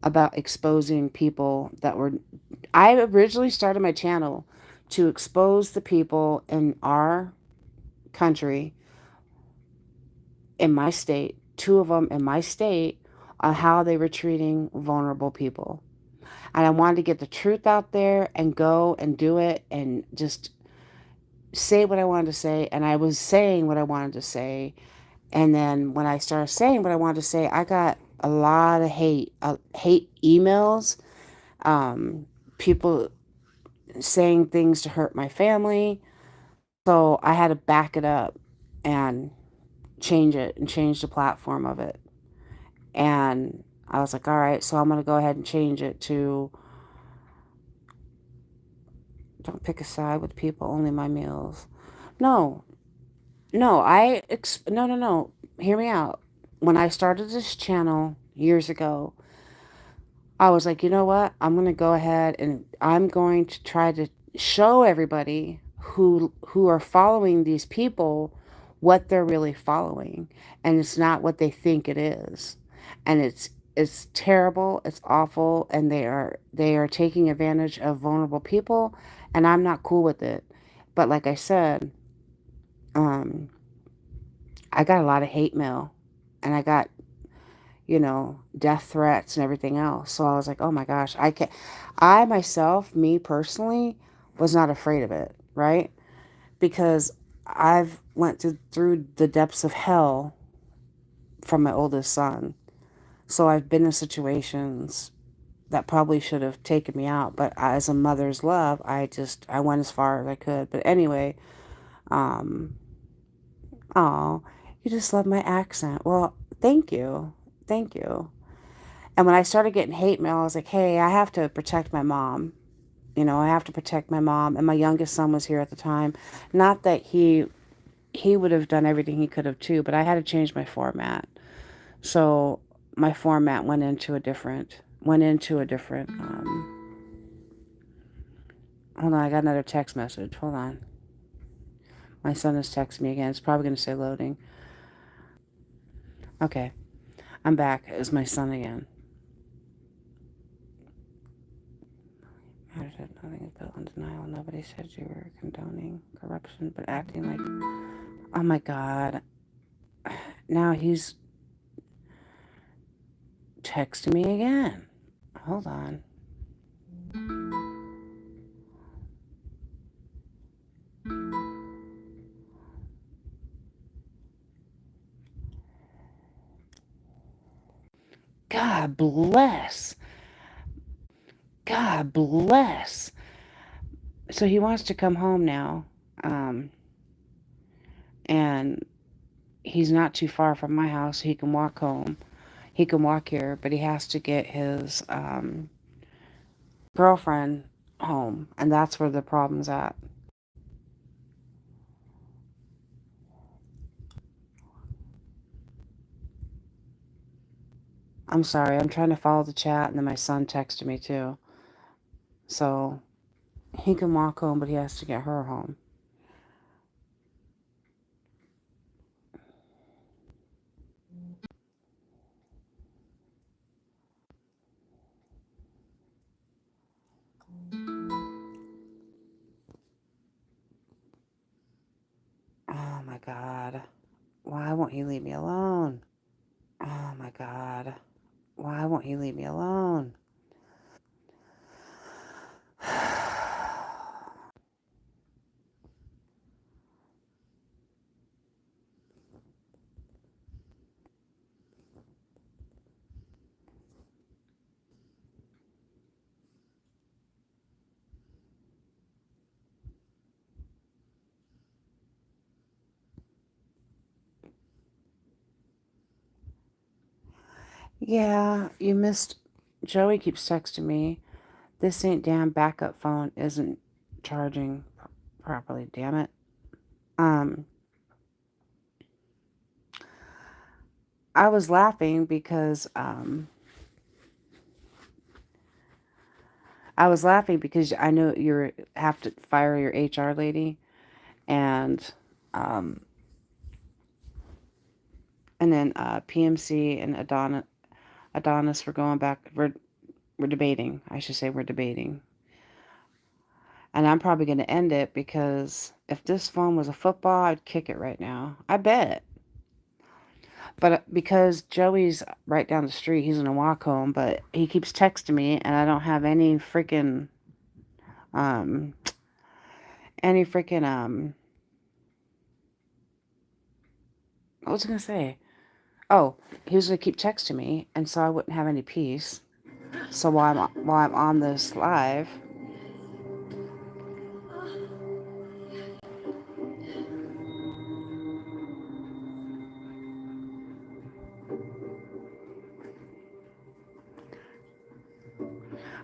about exposing people that were. I originally started my channel to expose the people in our country, in my state, two of them in my state, on how they were treating vulnerable people. And I wanted to get the truth out there and go and do it and just say what I wanted to say, and I was saying what I wanted to say. And then when I started saying what I wanted to say, I got a lot of hate emails, um, people saying things to hurt my family. So I had to back it up and change it and change the platform of it. And I was like, all right, so I'm going to go ahead and change it to don't pick a side with people, only my meals. No, no, no, no, no. Hear me out. When I started this channel years ago, I was like, you know what? I'm going to go ahead and I'm going to try to show everybody who are following these people what they're really following, and it's not what they think it is. And it's terrible, it's awful, and they are taking advantage of vulnerable people, and I'm not cool with it. But like I said, um I got a lot of hate mail, and I got, death threats and everything else. So I was like, oh my gosh, I can't. I myself, me personally, was not afraid of it, right? Because I've went through the depths of hell from my oldest son. So I've been in situations that probably should have taken me out, but as a mother's love, I went as far as I could. But anyway, um, oh, you just love my accent. Well, thank you, thank you. And when I started getting hate mail, I was like, hey, I have to protect my mom. I have to protect my mom. And my youngest son was here at the time. Not that he would have done everything he could have too, but I had to change my format. So my format went into a different. Hold on, I got another text message. Hold on. My son is texting me again. It's probably going to say loading. Okay, I'm back. It's my son again. I said nothing is built on denial. Nobody said you were condoning corruption, but acting like, oh my God. Now he's texting me again. Hold on. God bless. God bless. So he wants to come home now. Um, and he's not too far from my house. He can walk home. He can walk here, but he has to get his girlfriend home. And that's where the problem's at. I'm sorry. I'm trying to follow the chat, and then my son texted me too. So he can walk home, but he has to get her home. Oh my God. Why won't he leave me alone? Oh my God. Why won't he leave me alone? Yeah, you missed. Joey keeps texting me. This ain't damn backup phone isn't charging properly. Damn it. Um, I was laughing because I know you have to fire your HR lady, and um, then PMC and Adonis were going back. We're debating. I should say we're debating, and I'm probably going to end it because if this phone was a football, I'd kick it right now. I bet. But because Joey's right down the street, he's gonna walk home. But he keeps texting me, and I don't have um, any freaking What was I gonna say? Oh, he was gonna keep texting me, and so I wouldn't have any peace. So while I'm on this live,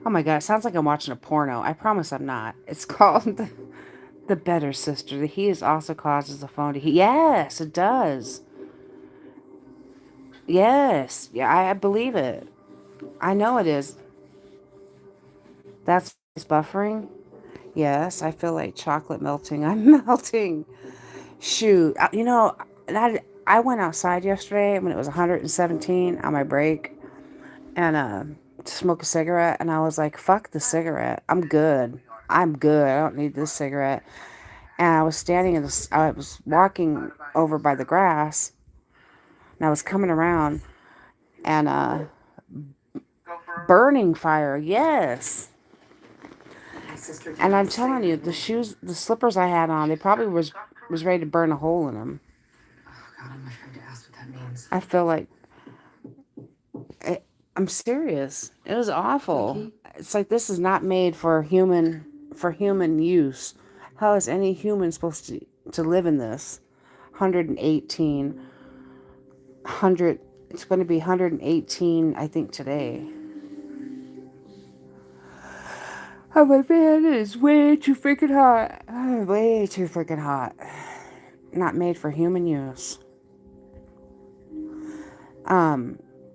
oh my god, it sounds like I'm watching a porno. I promise I'm not. It's called the Better Sister. The he is also causes the phone to heat. Yes, it does. Yes, yeah, I believe it. I know it is. That's buffering. Yes, I feel like chocolate melting. I'm melting. Shoot, that I went outside yesterday when it was 117 on my break, and to smoke a cigarette, and I was like, "Fuck the cigarette. I'm good. I'm good. I don't need this cigarette." And I was standing in this. I was walking over by the grass, and I was coming around, and burning fire. Yes. And I'm telling you, the shoes, the slippers I had on, they probably was ready to burn a hole in them. Oh God, I'm afraid to ask what that means. I feel like I'm serious. It was awful. It's like this is not made for human use. How is any human supposed to live in this? 118, 100. It's going to be 118, I think, today. Oh my man, it is way too freaking hot. Way too freaking hot. Not made for human use.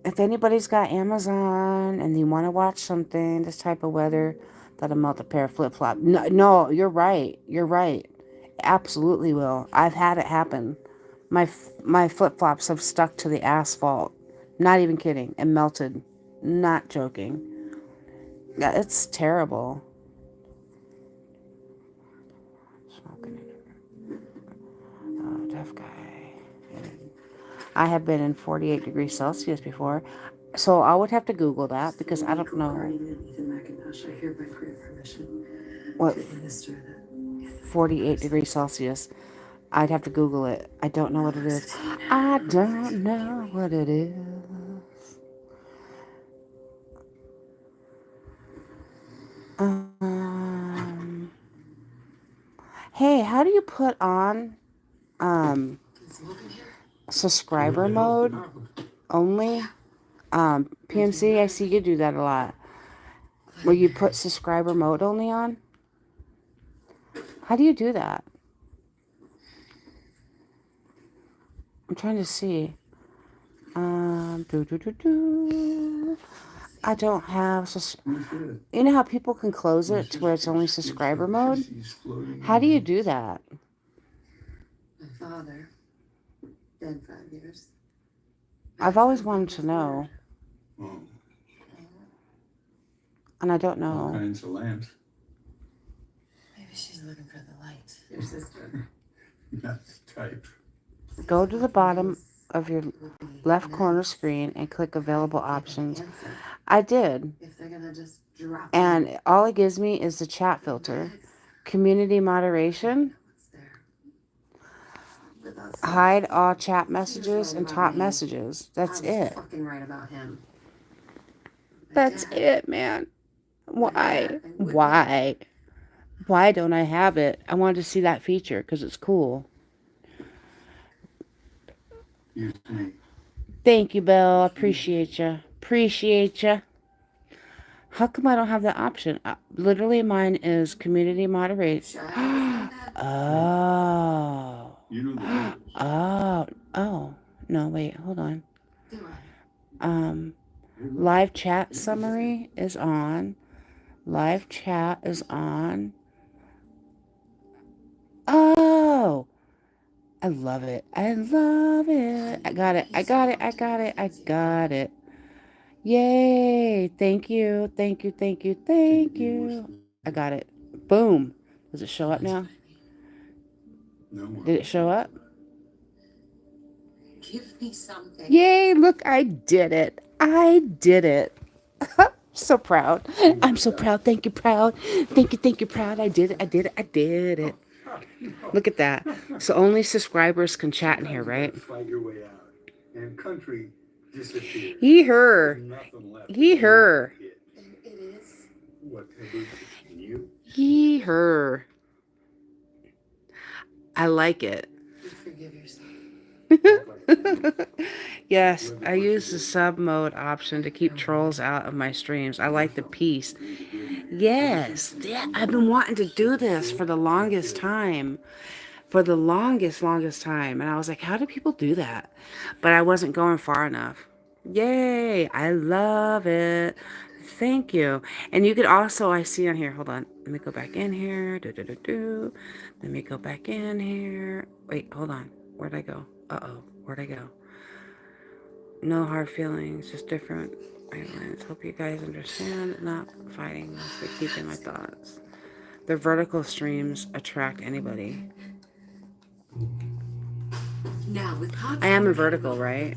If anybody's got Amazon and you want to watch something this type of weather, that'll melt a pair of flip flops. No, no, you're right. You're right. Absolutely will. I've had it happen. My flip flops have stuck to the asphalt. Not even kidding. And melted. Not joking. Yeah, it's terrible. Smoking. Oh, tough guy. I have been in 48 degrees Celsius before. So I would have to Google that because I don't know what 48 degrees Celsius. I'd have to Google it. I don't know what it is. I don't know what it is. Hey, how do you put on subscriber mode only? PMC, I see you do that a lot. Where you put subscriber mode only on? How do you do that? I'm trying to see. I don't have. You know how people can close it to where it's only subscriber mode? How do you do that? My father, dead 5 years. I've always wanted to know. And I don't know. All kinds of lamps. Maybe she's looking for the light. Your sister. That's type. Go to the bottom of your left corner screen and click available options. I did. If they're gonna just drop And all it gives me is the chat filter, community moderation, hide all chat messages and top messages. That's it. Fucking right about him. That's it, man. Why? Why? Why don't I have it? I wanted to see that feature because it's cool. Use me. Thank you, Bill. Appreciate you. Appreciate you. How come I don't have that option? Literally, mine is community moderate. Oh. You know the rules. Oh. Oh. No, wait. Hold on. Live chat summary is on. Live chat is on. Oh. I love it. I love it. I got it. I got it. I got it. I got it. Yay. Thank you. Thank you. Thank you. Thank you. I got it. Boom. Does it show up now? No more. Did it show up? Give me something. Yay. Look, I did it. I did it. So proud. I'm so proud. Thank you, proud. Thank you, proud. I did it. I did it. I did it. Look at that. So only subscribers can chat in here, Sometimes you right? gotta fight your way out. And country disappeared. Ye her. There's nothing left. Ye her. It is. What, taboo? And you? Ye her. I like it. You forgive yourself. Yes, I use the sub mode option to keep trolls out of my streams. I like the peace. Yes, yeah, I've been wanting to do this for the longest time. For the longest time. And I was like, how do people do that? But I wasn't going far enough. Yay, I love it. Thank you. And you could also, I see on here, hold on. Let me go back in here. Let me go back in here. Wait, hold on. Where'd I go? Uh-oh, where'd I go? No hard feelings, just different islands. Hope you guys understand. Not fighting, but keeping my thoughts. The vertical streams attract anybody. Now with I am in vertical, right?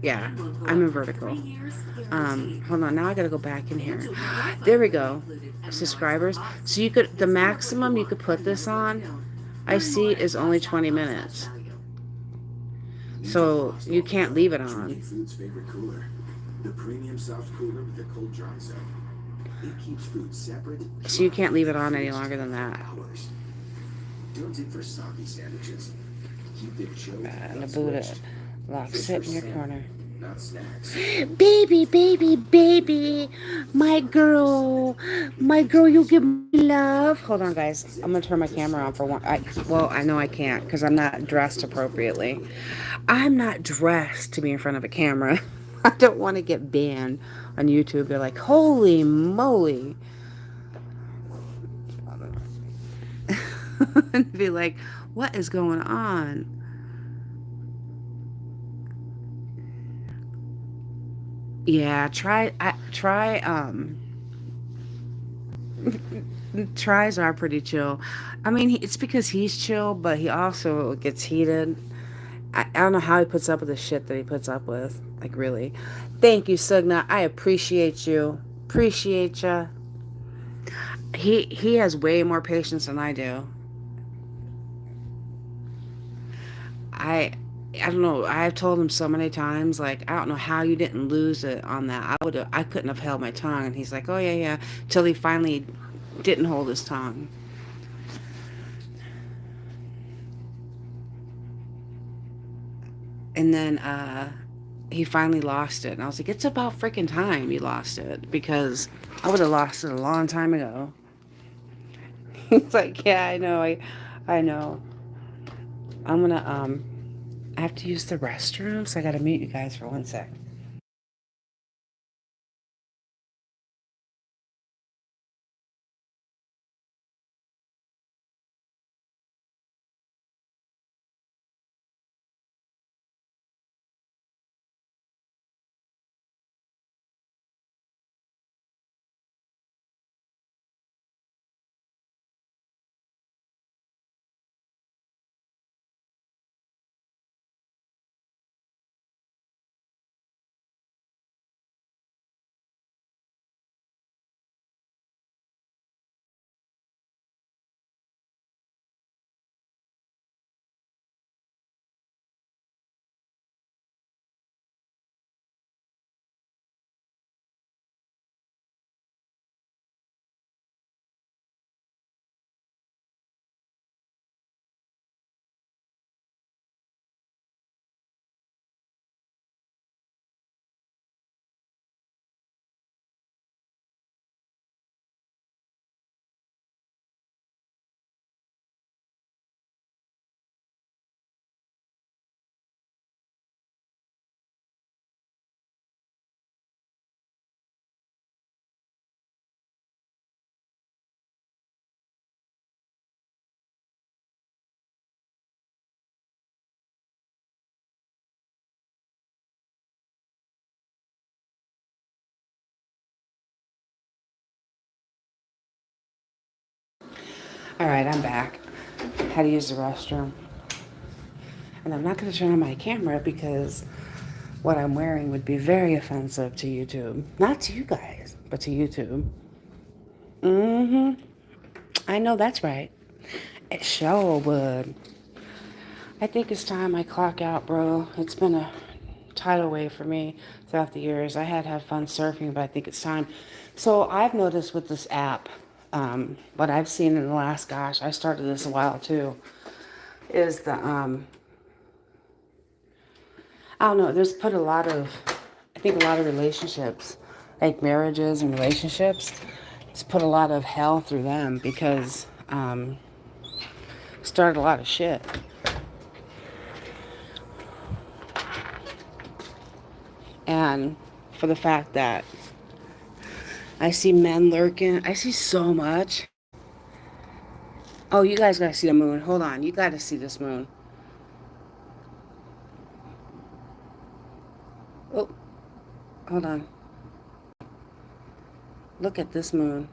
Yeah, I'm in vertical. Hold on, now I gotta go back in here. There we go. Subscribers. So you could, the maximum you could put this on, I see, is only 20 minutes. So you can't leave it on. Food's favorite cooler, the premium soft cooler with the cold dry zone. It keeps food separate. So you can't leave it on any longer than that. Hours. Don't dig for soggy sandwiches. Keep it chilled. And the Buddha lock, sit in your corner. Not snacks. Baby, my girl, you give me love. Hold on, guys. I'm gonna turn my camera on for one. Well, I know I can't because I'm not dressed appropriately. I'm not dressed to be in front of a camera. I don't want to get banned on YouTube. They're like, holy moly. And be like, what is going on? Yeah, tries are pretty chill. I mean, it's because he's chill, but he also gets heated. I don't know how he puts up with the shit that he puts up with. Like, really. Thank you, Sugna. I appreciate you. Appreciate ya. He has way more patience than I do. I don't know. I've told him so many times, like, I don't know how you didn't lose it on that. I couldn't have held my tongue. And he's like, oh yeah. Till he finally didn't hold his tongue. And then he finally lost it. And I was like, it's about freaking time you lost it. Because I would have lost it a long time ago. He's like, yeah, I know. I know. I'm gonna, I have to use the restroom, so I gotta mute you guys for 1 sec. All right, I'm back. Had to use the restroom. And I'm not going to turn on my camera because what I'm wearing would be very offensive to YouTube. Not to you guys, but to YouTube. I know that's right. It sure would. I think it's time I clock out, bro. It's been a tidal wave for me throughout the years. I had fun surfing, but I think it's time. So I've noticed with this app, what I've seen in the last, gosh, I started this a while too, is I don't know, there's put a lot of, I think a lot of relationships, like marriages and relationships, it's put a lot of hell through them because, started a lot of shit. And for the fact that I see men lurking, I see so much. Oh, you guys gotta see the moon. Hold on, you gotta see this moon. Oh, hold on. Look at this moon.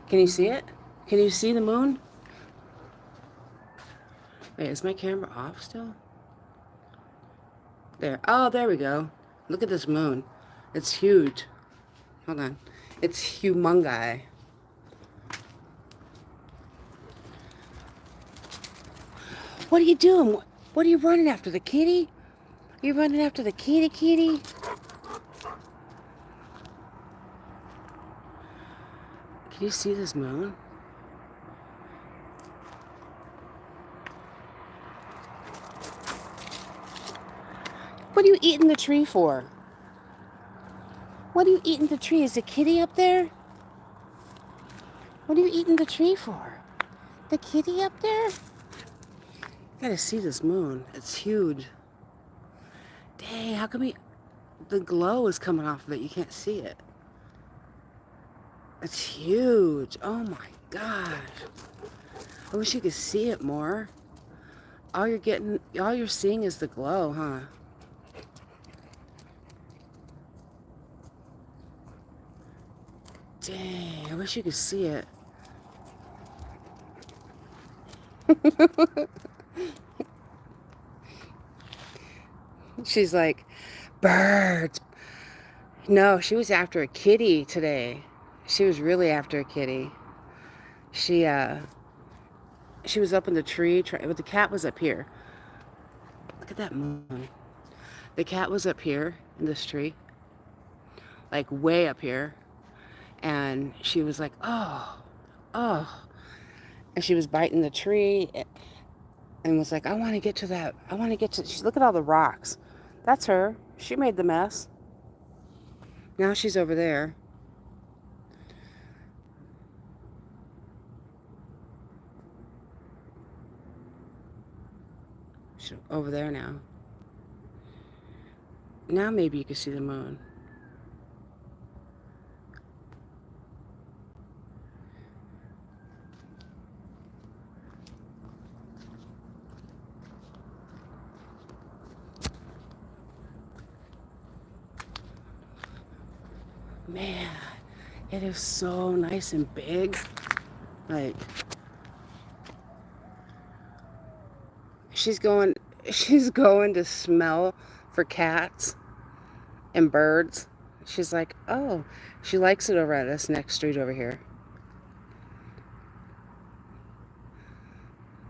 Can you see it? Can you see the moon? Wait, is my camera off still? There. Oh, there we go. Look at this moon. It's huge. Hold on. It's humongi. What are you doing? What are you running after? The kitty? You running after the kitty? Can you see this moon? What are you eating the tree for? What are you eating the tree? Is the kitty up there? What are you eating the tree for? The kitty up there? You gotta see this moon. It's huge. Dang, how come the glow is coming off of it? You can't see it. It's huge. Oh my gosh. I wish you could see it more. All you're seeing is the glow, huh? Dang, I wish you could see it. She's like, birds. No, she was after a kitty today. She was really after a kitty. She was up in the tree, but the cat was up here. Look at that moon. The cat was up here in this tree, like way up here. And she was like, oh. And she was biting the tree and was like, I want to get to that. Look at all the rocks. That's her. She made the mess. Now she's over there. She's over there now. Now maybe you can see the moon. Man, it is so nice and big. Like, she's going to smell for cats and birds. She's like, oh, she likes it over at this next street over here.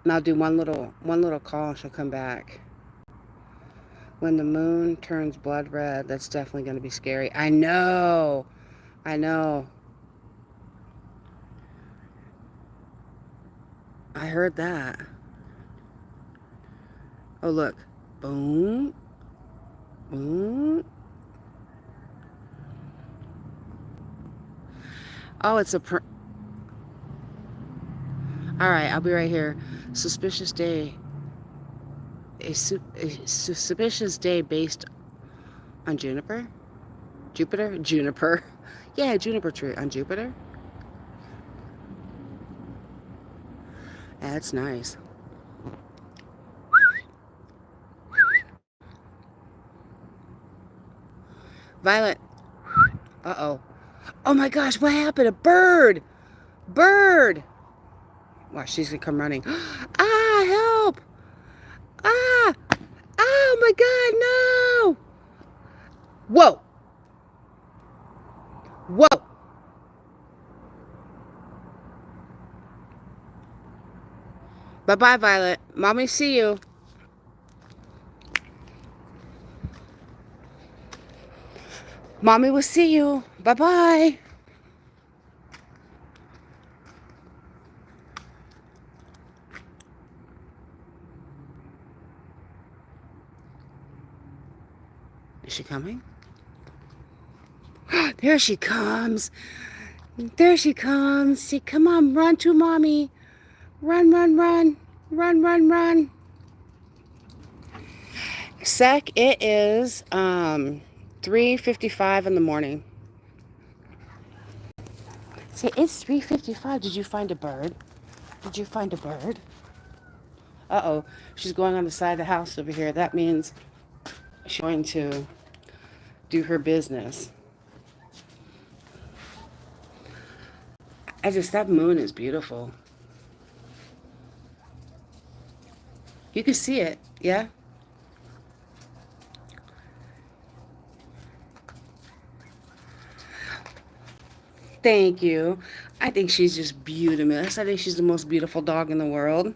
And I'll do one little call and she'll come back. When the moon turns blood red, that's definitely going to be scary. I know. I heard that. Oh, look. Boom. Boom. Oh, it's a... All right, I'll be right here. Suspicious day. A suspicious day based on Juniper? Juniper. Yeah, juniper tree on Jupiter. That's nice. Violet. Uh-oh. Oh my gosh, what happened? A bird! Bird! Watch, she's gonna come running. Ah, help! Ah! Oh my God, no! Whoa! Whoa! Bye-bye, Violet. Mommy, see you. Mommy will see you. Bye-bye. Is she coming? There she comes. There she comes. See, come on, run to mommy. Run, run, run. Run, run, run. Sec, it is 3:55 in the morning. See, it's 3:55. Did you find a bird? Did you find a bird? Uh-oh. She's going on the side of the house over here. That means she's going to do her business. That moon is beautiful. You can see it, yeah? Thank you. I think she's just beautiful. I think she's the most beautiful dog in the world.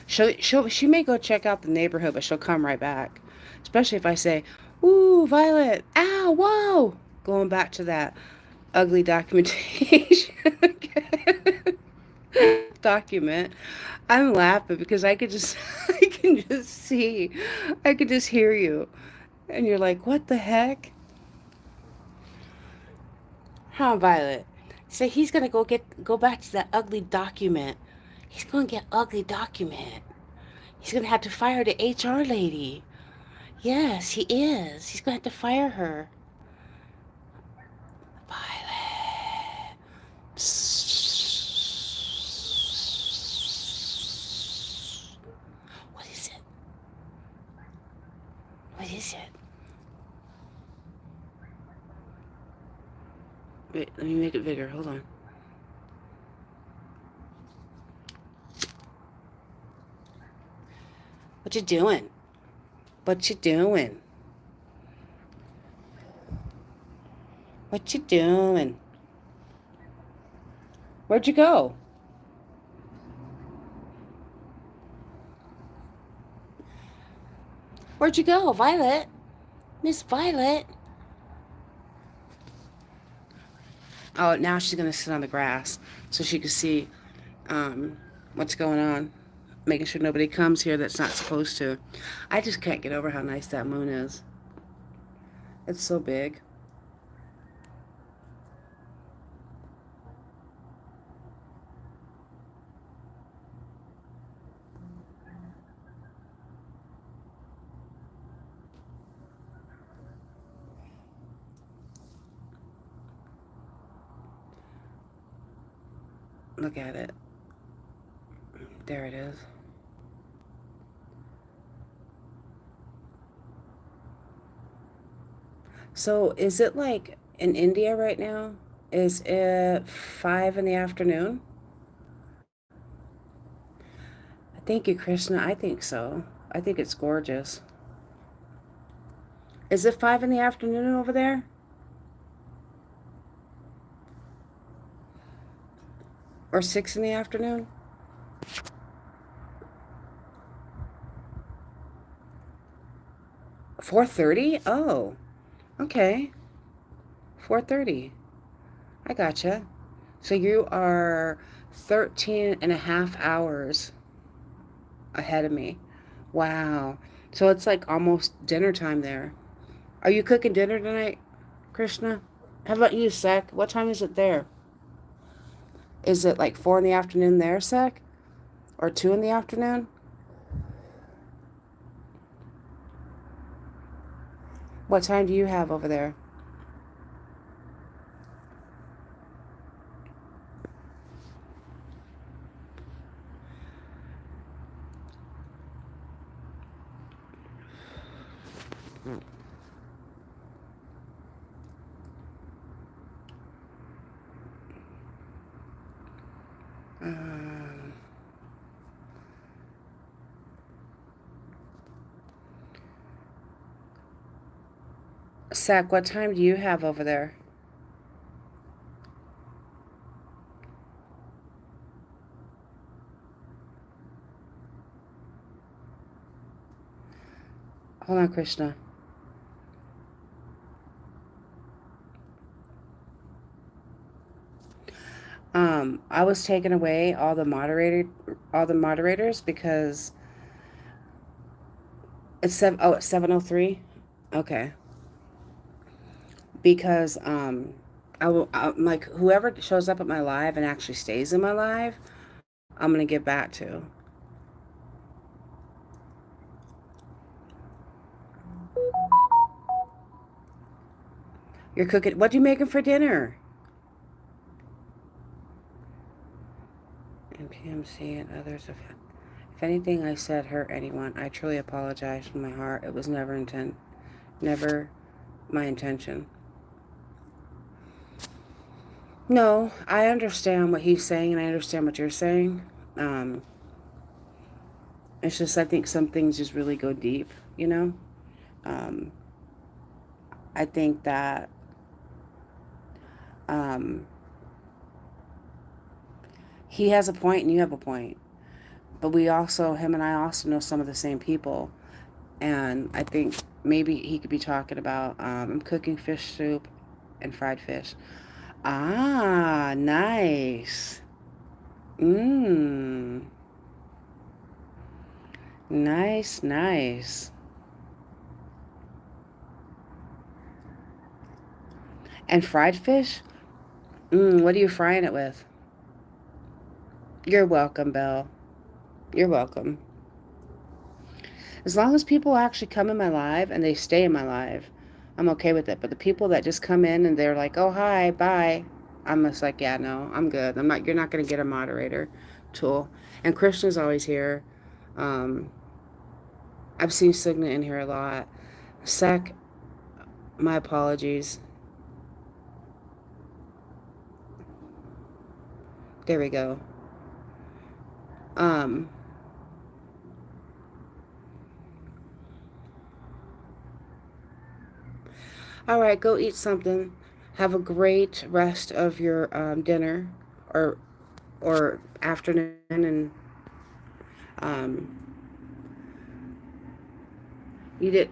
She may go check out the neighborhood, but she'll come right back. Especially if I say, ooh, Violet, ow, whoa. Going back to that ugly documentation. Document. I'm laughing because I can just see, I could just hear you. And you're like, what the heck? Huh, Violet? Say he's gonna go back to that ugly document. He's gonna get ugly document. He's gonna have to fire the HR lady. Yes, he is. He's gonna have to fire her. Violet. What is it? What is it? Wait, let me make it bigger. Hold on. What you doing? What you doing? What you doing? Where'd you go? Where'd you go, Violet? Miss Violet? Oh, now she's going to sit on the grass so she can see what's going on. Making sure nobody comes here that's not supposed to. I just can't get over how nice that moon is. It's so big. Look at it. There it is. So is it like in India right now? Is it 5 in the afternoon? Thank you, Krishna. I think so. I think it's gorgeous. Is it 5 in the afternoon over there? Or 6 in the afternoon? $4:30? Oh, okay. 4:30. I gotcha. So you are 13 and a half hours ahead of me. Wow. So it's like almost dinner time there. Are you cooking dinner tonight, Krishna? How about you, Sek? What time is it there? Is it like 4 in the afternoon there, Sek? Or 2 in the afternoon? What time do you have over there? Um, Zach, what time do you have over there? Hold on, Krishna. I was taking away all the moderators because it's 7:03. Okay. Because I'm like, whoever shows up at my live and actually stays in my live, I'm gonna get back to. You're cooking. What are you making for dinner? And PMC and others have. If anything I said hurt anyone, I truly apologize from my heart. It was never my intention. No, I understand what he's saying and I understand what you're saying. It's just I think some things just really go deep, you know? Um, I think that um, he has a point and you have a point. But him and I also know some of the same people. And I think maybe he could be talking about, I'm cooking fish soup and fried fish. Ah, nice. Mmm. Nice, nice. And fried fish? What are you frying it with? You're welcome, Belle. You're welcome. As long as people actually come in my live and they stay in my live, I'm okay with it. But the people that just come in and they're like, oh, hi, bye. I'm just like, yeah, no, I'm good. You're not going to get a moderator tool. And Krishna's always here. I've seen Signa in here a lot. Sec, my apologies. There we go. All right, go eat something. Have a great rest of your dinner or afternoon, and um, you did.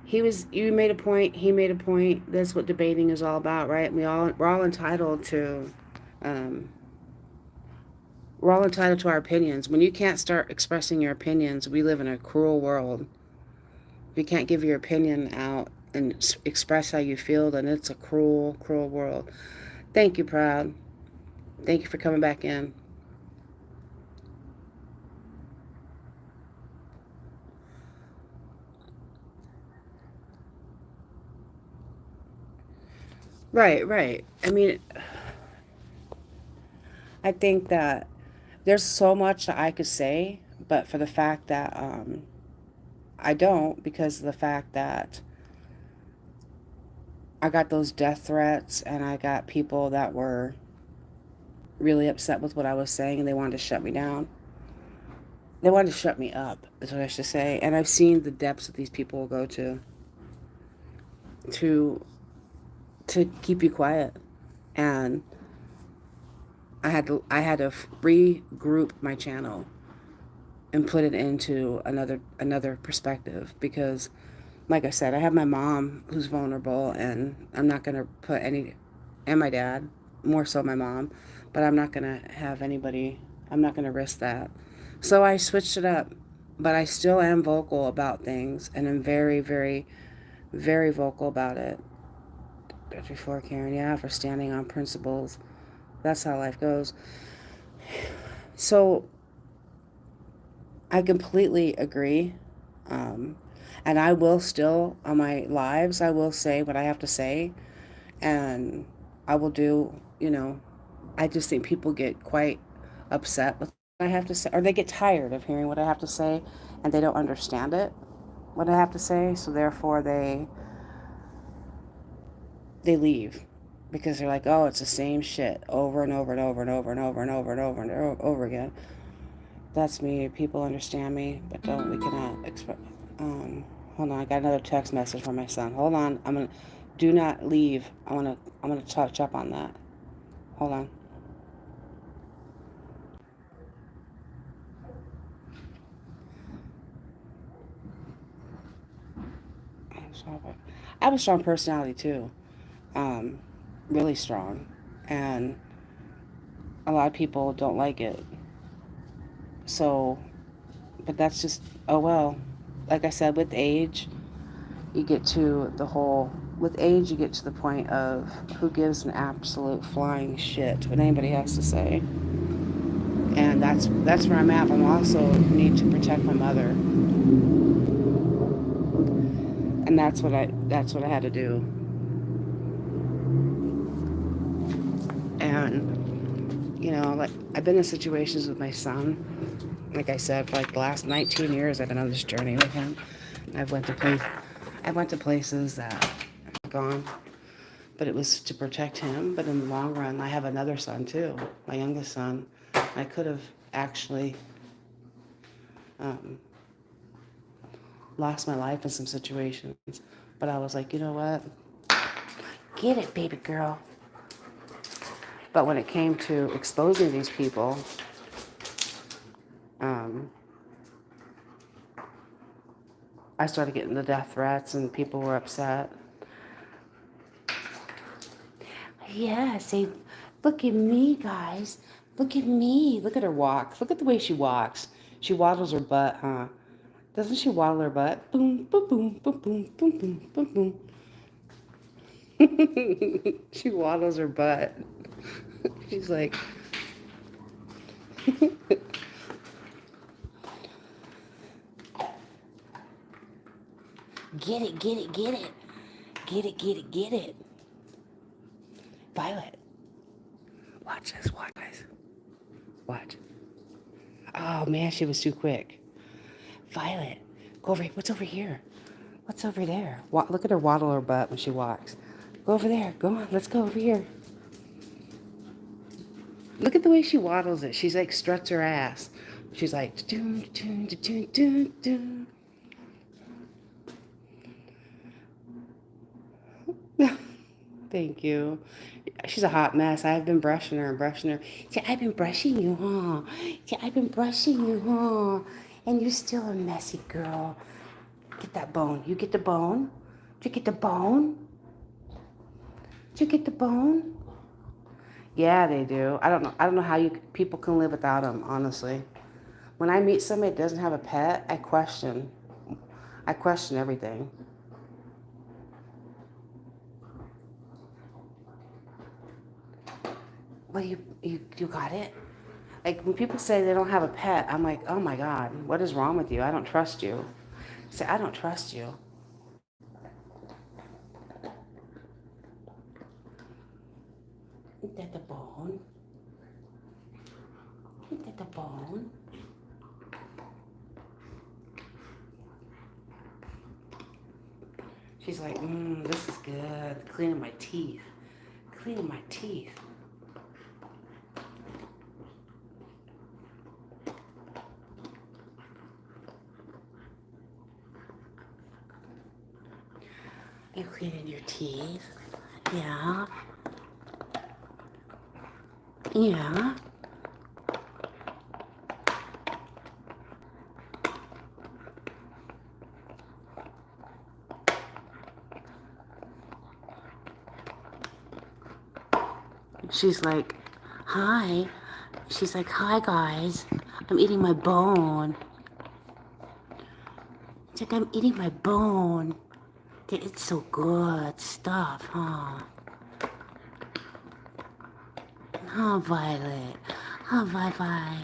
You made a point. He made a point. That's what debating is all about, right? We're all entitled to. Um, we're all entitled to our opinions. When you can't start expressing your opinions, we live in a cruel world. If you can't give your opinion out and express how you feel, then it's a cruel, cruel world. Thank you, Proud. Thank you for coming back in. Right, right. I mean, I think that there's so much that I could say, but for the fact that I don't, because of the fact that I got those death threats and I got people that were really upset with what I was saying and they wanted to shut me down. They wanted to shut me up, is what I should say. And I've seen the depths that these people will go to to keep you quiet. And I had to regroup my channel and put it into another perspective because like I said, I have my mom who's vulnerable and I'm not going to put any and my dad, more so my mom, but I'm not going to have anybody, I'm not going to risk that. So I switched it up, but I still am vocal about things and I'm very, very, very vocal about it. Before Karen, yeah, for standing on principles. That's how life goes. So I completely agree. And I will still, on my lives, I will say what I have to say. And I will do, I just think people get quite upset with what I have to say, or they get tired of hearing what I have to say, and they don't understand it, what I have to say. So therefore, they leave because they're like, oh, it's the same shit over and over and over and over and over and over and over and over again. That's me. People understand me, but we cannot expect. Hold on, I got another text message from my son. Hold on, I'm gonna Do not leave. I wanna touch up on that. Hold on. I have a strong personality too. Um, really strong. And a lot of people don't like it. So, but that's just, oh well. Like I said, with age, you get to the whole, with age, you get to the point of who gives an absolute flying shit what anybody has to say. And that's where I'm at. I'm also need to protect my mother. And that's what I had to do. And like I've been in situations with my son. Like I said, for like the last 19 years, I've been on this journey with him. I've went to place, I went to places that I've gone, but it was to protect him. But in the long run, I have another son too, my youngest son. I could have actually um, lost my life in some situations, but I was like, you know what? Get it, baby girl. But when it came to exposing these people, um, I started getting the death threats and people were upset. Yeah, say, look at me, guys. Look at me. Look at her walk. Look at the way she walks. She waddles her butt, huh? Doesn't she waddle her butt? Boom, boom, boom, boom, boom, boom, boom, boom, boom. She waddles her butt. She's like, get it, get it, get it. Get it, get it, get it. Violet. Watch this, watch this. Watch. Oh man, she was too quick. Violet, go over. What's over here? What's over there? Look at her waddle her butt when she walks. Go over there. Go on. Let's go over here. Look at the way she waddles it. She's like struts her ass. She's like doon doon doon doon doon. Thank you. She's a hot mess. I've been brushing her and brushing her. See, I've been brushing you, huh? See, I've been brushing you, huh? And you're still a messy girl. Get that bone. You get the bone? Did you get the bone? Did you get the bone? Yeah, they do. I don't know how people can live without them, honestly. When I meet somebody that doesn't have a pet, I question. I question everything. Well, you got it? Like when people say they don't have a pet, I'm like, oh my God, what is wrong with you? I don't trust you. Say, I don't trust you. Isn't that the bone? Isn't that the bone? She's like, this is good. Cleaning my teeth. Cleaning my teeth. You cleaning your teeth? Yeah. Yeah. She's like, hi. She's like, hi guys. I'm eating my bone. It's like I'm eating my bone. It's so good stuff, huh? Huh, Violet? Huh, Vi-Fi?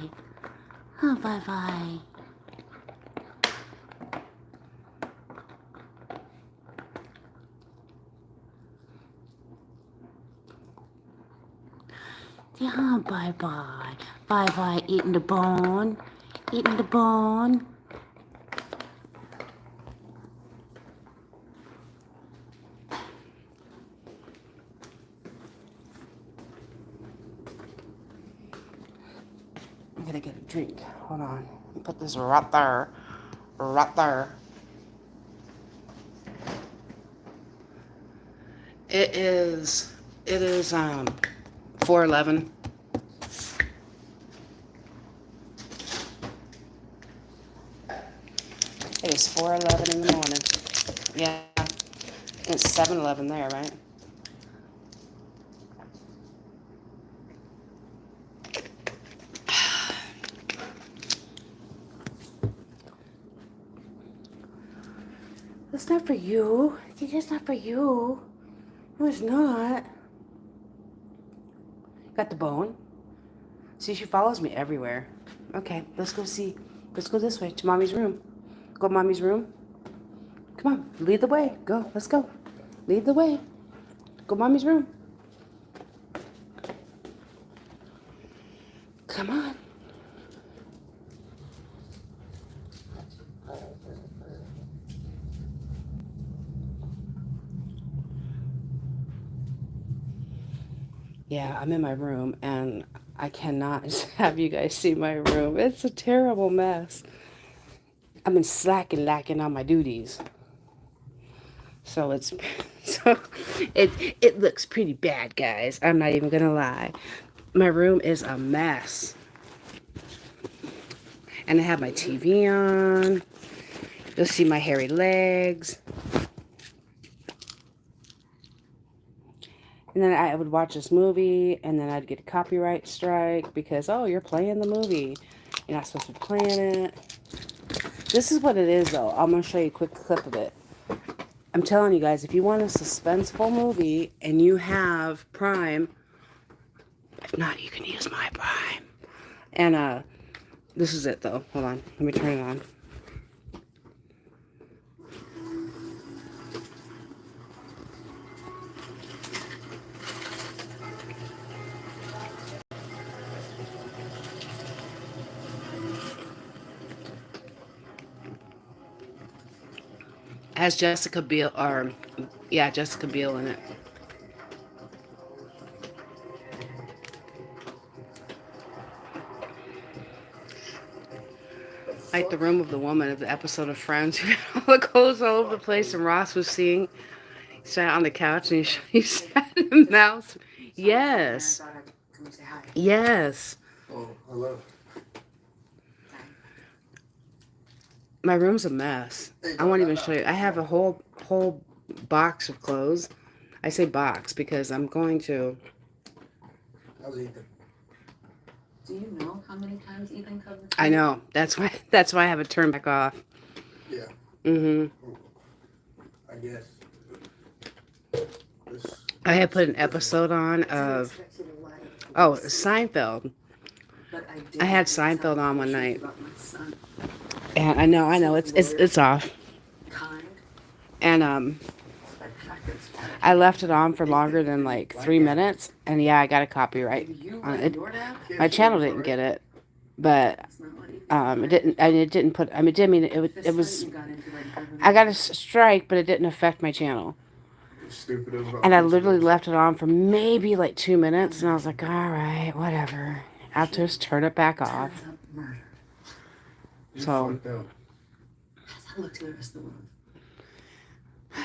Huh, Vi-Fi? Yeah, bye-bye. Vi-Fi eating the bone. Eating the bone. I'm gonna get a drink. Hold on. Put this right there. Right there. It is. It is 4:11. It is 4:11 in the morning. Yeah. It's 7:11 there, right? That's not for you. It's not for you. No, it's not. Got the bone. See, she follows me everywhere. Okay, let's go see. Let's go this way to mommy's room. Go to mommy's room. Come on, lead the way. Go, let's go. Lead the way. Go mommy's room. Come on. Yeah, I'm in my room and I cannot have you guys see my room. It's a terrible mess. I've been lacking on my duties. So it's so it looks pretty bad, guys. I'm not even gonna lie. My room is a mess. And I have my TV on. You'll see my hairy legs. And then I would watch this movie, and then I'd get a copyright strike because, oh, you're playing the movie. You're not supposed to be playing it. This is what it is, though. I'm going to show you a quick clip of it. I'm telling you guys, if you want a suspenseful movie and you have Prime, if not, you can use my Prime. And this is it, though. Hold on. Let me turn it on. Has Jessica Biel, or yeah, Jessica Biel in it. Like the room of the woman of the episode of Friends, who had all the clothes all over the place, and Ross was seeing, he sat on the couch and he sat in the mouse. Yes. Yes. Oh, hello. My room's a mess. I won't even show you. I have a whole box of clothes. I say box because I'm going to. How's Ethan? Do you know how many times Ethan covered? I know. That's why I have it turned back off. Yeah. Mm-hmm. I guess. I had put an episode on of Seinfeld. I had Seinfeld on one night. And I know, it's off. And I left it on for longer than like 3 minutes, and yeah, I got a copyright on it. My channel didn't get it, but it didn't. It didn't put. I mean, it did mean it was. I got a strike, but it didn't affect my channel. And I literally left it on for maybe like 2 minutes, and I was like, all right, whatever. I'll just turn it back off. So.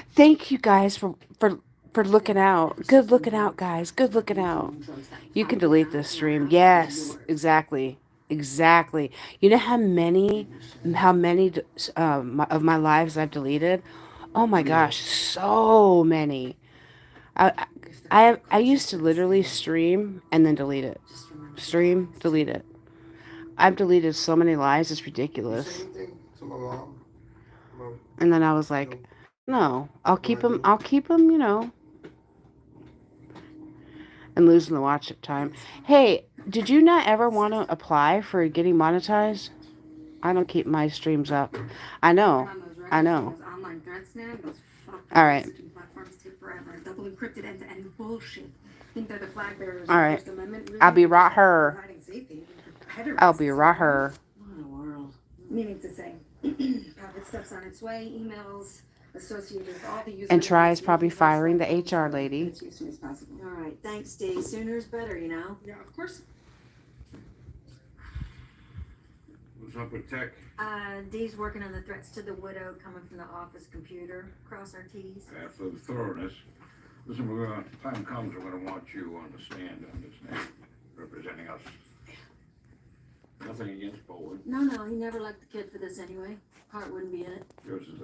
Thank you guys for looking out. Good looking out, guys. Good looking out. You can delete this stream. Yes, exactly. Exactly. You know how many of my lives I've deleted? Oh my gosh, so many. I used to literally stream and then delete it. Stream, delete it. I've deleted so many lives, it's ridiculous. And then I was like, no, I'll keep them, and losing the watch time. Hey, did you not ever want to apply for getting monetized? I don't keep my streams up. I know. All right. All right. I'll be right her. I'll be right her. What in the world? Meaning to say, private stuff's on its way, emails associated with all the users. And Try's probably firing the HR lady. As soon as possible. All right, thanks, Dee. Sooner's better, you know? Yeah, of course. What's up with tech? Dee's working on the threats to the widow coming from the office computer. Cross our T's. For the thoroughness. Listen, we're gonna, time comes, we're gonna want you on the stand on this now, representing us. Nothing against Bowen. No, he never liked the kid for this anyway. Heart wouldn't be in it. Yours is